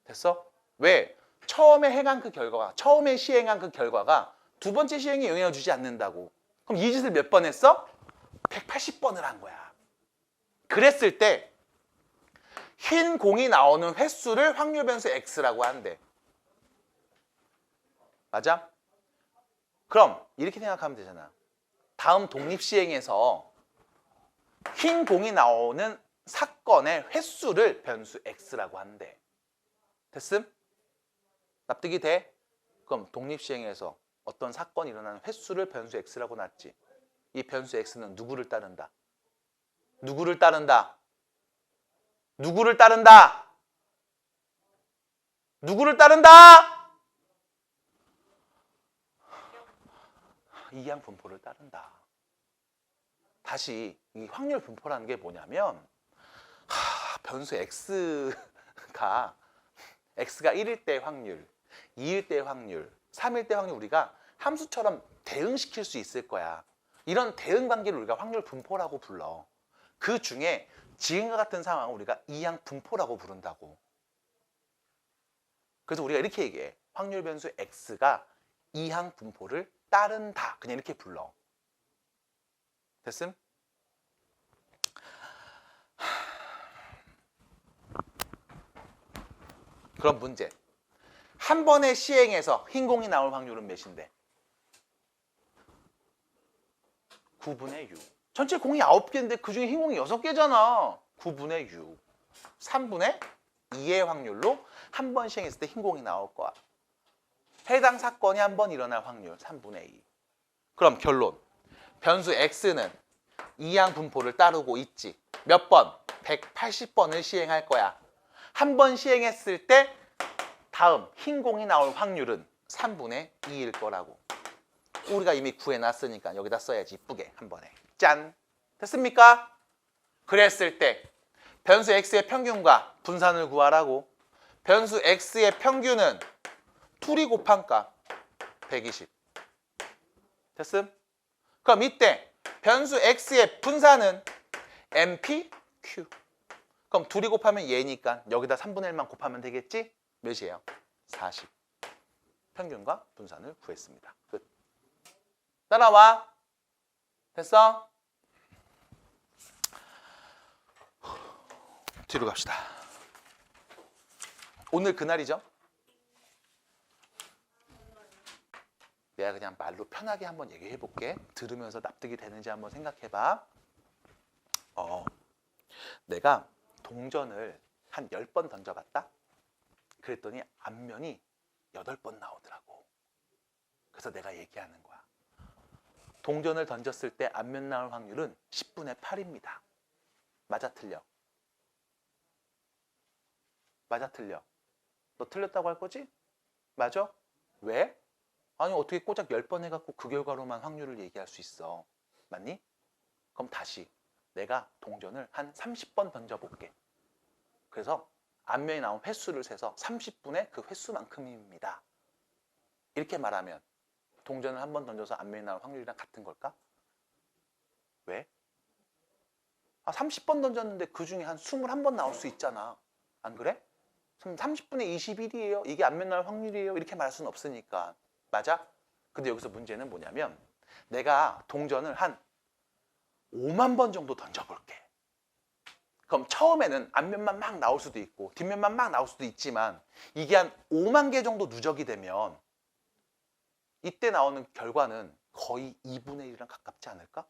됐어? 왜? 처음에 행한 그 결과가, 처음에 시행한 그 결과가 두 번째 시행에 영향을 주지 않는다고. 그럼 이 짓을 몇 번 했어? 180번을 한 거야. 그랬을 때 흰 공이 나오는 횟수를 확률 변수 x라고 한대. 맞아? 그럼 이렇게 생각하면 되잖아. 다음 독립시행에서 흰 공이 나오는 사건의 횟수를 변수 x라고 한대. 됐음? 납득이 돼? 그럼 독립시행에서 어떤 사건이 일어나는 횟수를 변수 x라고 놨지. 이 변수 x는 누구를 따른다? 누구를 따른다? 누구를 따른다? 누구를 따른다? 이항 분포를 따른다. 다시 이 확률 분포라는 게 뭐냐면 변수 x가 1일 때 확률, 2일 때 확률, 3일 때 확률 우리가 함수처럼 대응시킬 수 있을 거야. 이런 대응 관계를 우리가 확률 분포라고 불러. 그 중에 지금과 같은 상황을 우리가 이항 분포라고 부른다고. 그래서 우리가 이렇게 얘기해. 확률 변수 x가 이항 분포를 따른다. 그냥 이렇게 불러. 됐음? 그럼 문제. 한 번의 시행에서 흰 공이 나올 확률은 몇인데? 9분의 6. 전체 공이 9개인데 그중에 흰 공이 6개잖아. 9분의 6. 3분의 2의 확률로 한 번 시행했을 때 흰 공이 나올 거야. 해당 사건이 한 번 일어날 확률 3분의 2. 그럼 결론. 변수 x는 이항 분포를 따르고 있지. 몇 번? 180번을 시행할 거야. 한 번 시행했을 때 다음 흰 공이 나올 확률은 3분의 2일 거라고. 우리가 이미 구해놨으니까 여기다 써야지. 이쁘게 한 번에. 짠! 됐습니까? 그랬을 때 변수 x의 평균과 분산을 구하라고. 변수 x의 평균은 둘이 곱한 값 120. 됐음? 그럼 이때 변수 x의 분산은 MPQ. 그럼 둘이 곱하면 얘니까 여기다 3분의 1만 곱하면 되겠지? 몇이에요? 40. 평균과 분산을 구했습니다. 끝. 따라와. 됐어? 뒤로 갑시다. 오늘 그날이죠? 내가 그냥 말로 편하게 한번 얘기해 볼게. 들으면서 납득이 되는지 한번 생각해 봐. 내가 동전을 한 10번 던져봤다. 그랬더니 앞면이 8번 나오더라고. 그래서 내가 얘기하는 거야. 동전을 던졌을 때 앞면 나올 확률은 10분의 8입니다. 맞아 틀려? 맞아 틀려? 너 틀렸다고 할 거지? 맞아? 왜? 아니 어떻게 꼬작 10번 해갖고 그 결과로만 확률을 얘기할 수 있어. 맞니? 그럼 다시 내가 동전을 한 30번 던져볼게. 그래서 앞면에 나온 횟수를 세서 30분의 그 횟수만큼입니다. 이렇게 말하면 동전을 한 번 던져서 앞면에 나올 확률이랑 같은 걸까? 왜? 30번 던졌는데 그중에 한 21번 나올 수 있잖아. 안 그래? 그럼 30분의 21이에요. 이게 앞면 나올 확률이에요. 이렇게 말할 수는 없으니까. 맞아? 근데 여기서 문제는 뭐냐면 내가 동전을 한 5만 번 정도 던져볼게. 그럼 처음에는 앞면만 막 나올 수도 있고 뒷면만 막 나올 수도 있지만 이게 한 5만 개 정도 누적이 되면 이때 나오는 결과는 거의 2분의 1이랑 가깝지 않을까?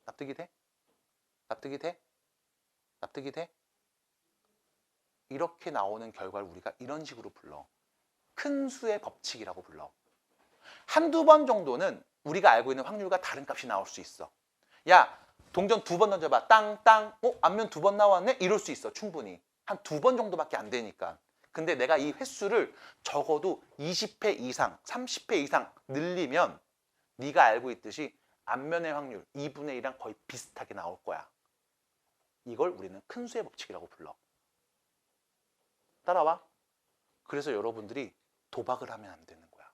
납득이 돼? 납득이 돼? 납득이 돼? 이렇게 나오는 결과를 우리가 이런 식으로 불러. 큰 수의 법칙이라고 불러. 한두 번 정도는 우리가 알고 있는 확률과 다른 값이 나올 수 있어. 야, 동전 2번 던져봐. 땅, 땅. 앞면 2번 나왔네? 이럴 수 있어, 충분히. 한 2번 정도밖에 안 되니까. 근데 내가 이 횟수를 적어도 20회 이상, 30회 이상 늘리면 네가 알고 있듯이 앞면의 확률 2분의 1이랑 거의 비슷하게 나올 거야. 이걸 우리는 큰 수의 법칙이라고 불러. 따라와. 그래서 여러분들이 도박을 하면 안 되는 거야.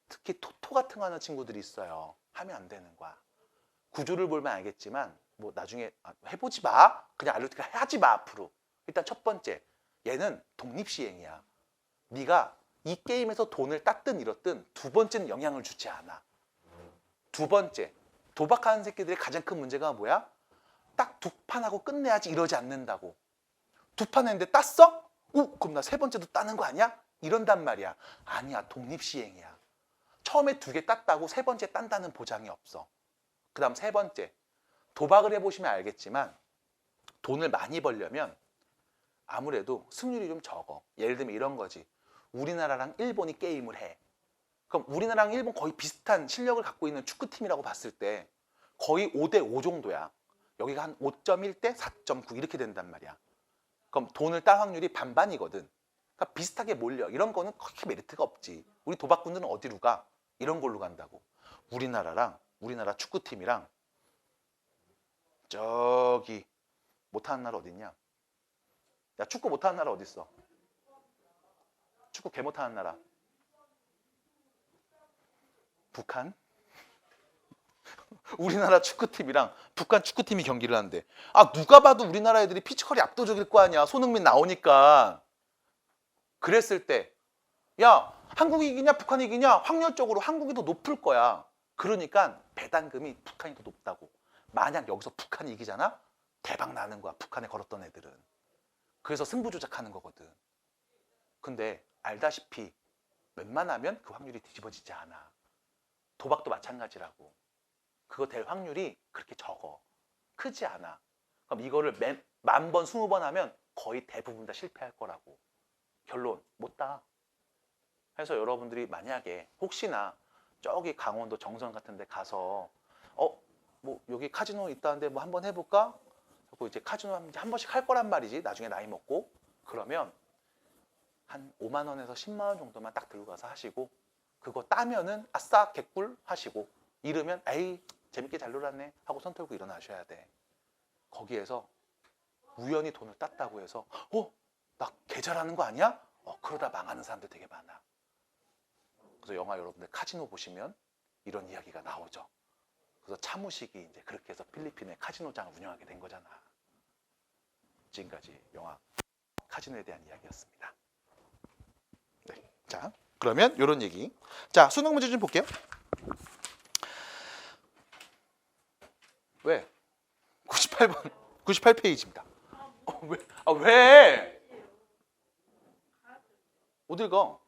특히 토토 같은 거 하는 친구들이 있어요. 하면 안 되는 거야. 구조를 보면 알겠지만 뭐 나중에 해보지 마. 그냥 알려드릴까 하지 마 앞으로. 일단 첫 번째, 얘는 독립시행이야. 네가 이 게임에서 돈을 땄든 잃었든 두 번째는 영향을 주지 않아. 두 번째, 도박하는 새끼들의 가장 큰 문제가 뭐야? 딱 2판 하고 끝내야지 이러지 않는다고. 2판 했는데 땄어? 그럼 나 3번째도 따는 거 아니야? 이런단 말이야. 아니야, 독립시행이야. 처음에 2개 땄다고 3번째 딴다는 보장이 없어. 그 다음 3번째, 도박을 해보시면 알겠지만 돈을 많이 벌려면 아무래도 승률이 좀 적어. 예를 들면 이런 거지. 우리나라랑 일본이 게임을 해. 그럼 우리나라랑 일본 거의 비슷한 실력을 갖고 있는 축구팀이라고 봤을 때 거의 5대5 정도야. 여기가 한 5.1대 4.9 이렇게 된단 말이야. 그럼 돈을 딸 확률이 반반이거든. 그러니까 비슷하게 몰려. 이런 거는 그렇게 메리트가 없지. 우리 도박꾼들은 어디로 가? 이런 걸로 간다고. 우리나라 축구팀이랑 저기 못하는 나라 어딨냐? 야, 축구 못하는 나라 어딨어? 축구 개 못하는 나라. 북한? 우리나라 축구팀이랑 북한 축구팀이 경기를 한대. 누가 봐도 우리나라 애들이 피지컬이 압도적일 거 아니야. 손흥민 나오니까. 그랬을 때 야, 한국이 이기냐 북한이 이기냐? 확률적으로 한국이 더 높을 거야. 그러니까 배당금이 북한이 더 높다고. 만약 여기서 북한이 이기잖아? 대박 나는 거야. 북한에 걸었던 애들은. 그래서 승부 조작하는 거거든. 근데 알다시피 웬만하면 그 확률이 뒤집어지지 않아. 도박도 마찬가지라고. 그거 될 확률이 그렇게 적어. 크지 않아. 그럼 이거를 10,000번, 20번 하면 거의 대부분 다 실패할 거라고. 결론, 못 따. 그래서 여러분들이 만약에 혹시나 저기 강원도 정선 같은 데 가서 뭐 여기 카지노 있다는데 뭐 한번 해볼까? 그리고 이제 카지노 한 번씩 할 거란 말이지. 나중에 나이 먹고. 그러면 한 5만 원에서 10만 원 정도만 딱 들고 가서 하시고 그거 따면은 아싸 개꿀 하시고 잃으면 에이 재밌게 잘 놀았네 하고 손 털고 일어나셔야 돼. 거기에서 우연히 돈을 땄다고 해서 나 개 잘하는 거 아니야? 그러다 망하는 사람들 되게 많아. 그래서 영화 여러분들 카지노 보시면 이런 이야기가 나오죠. 그래서 차무식이 이제 그렇게 해서 필리핀에 카지노장을 운영하게 된 거잖아. 지금까지 영화 카지노에 대한 이야기였습니다. 네, 자 그러면 이런 얘기. 자 수능 문제 좀 볼게요. 왜? 98번, 98페이지입니다. 왜? 왜? 어딜 가?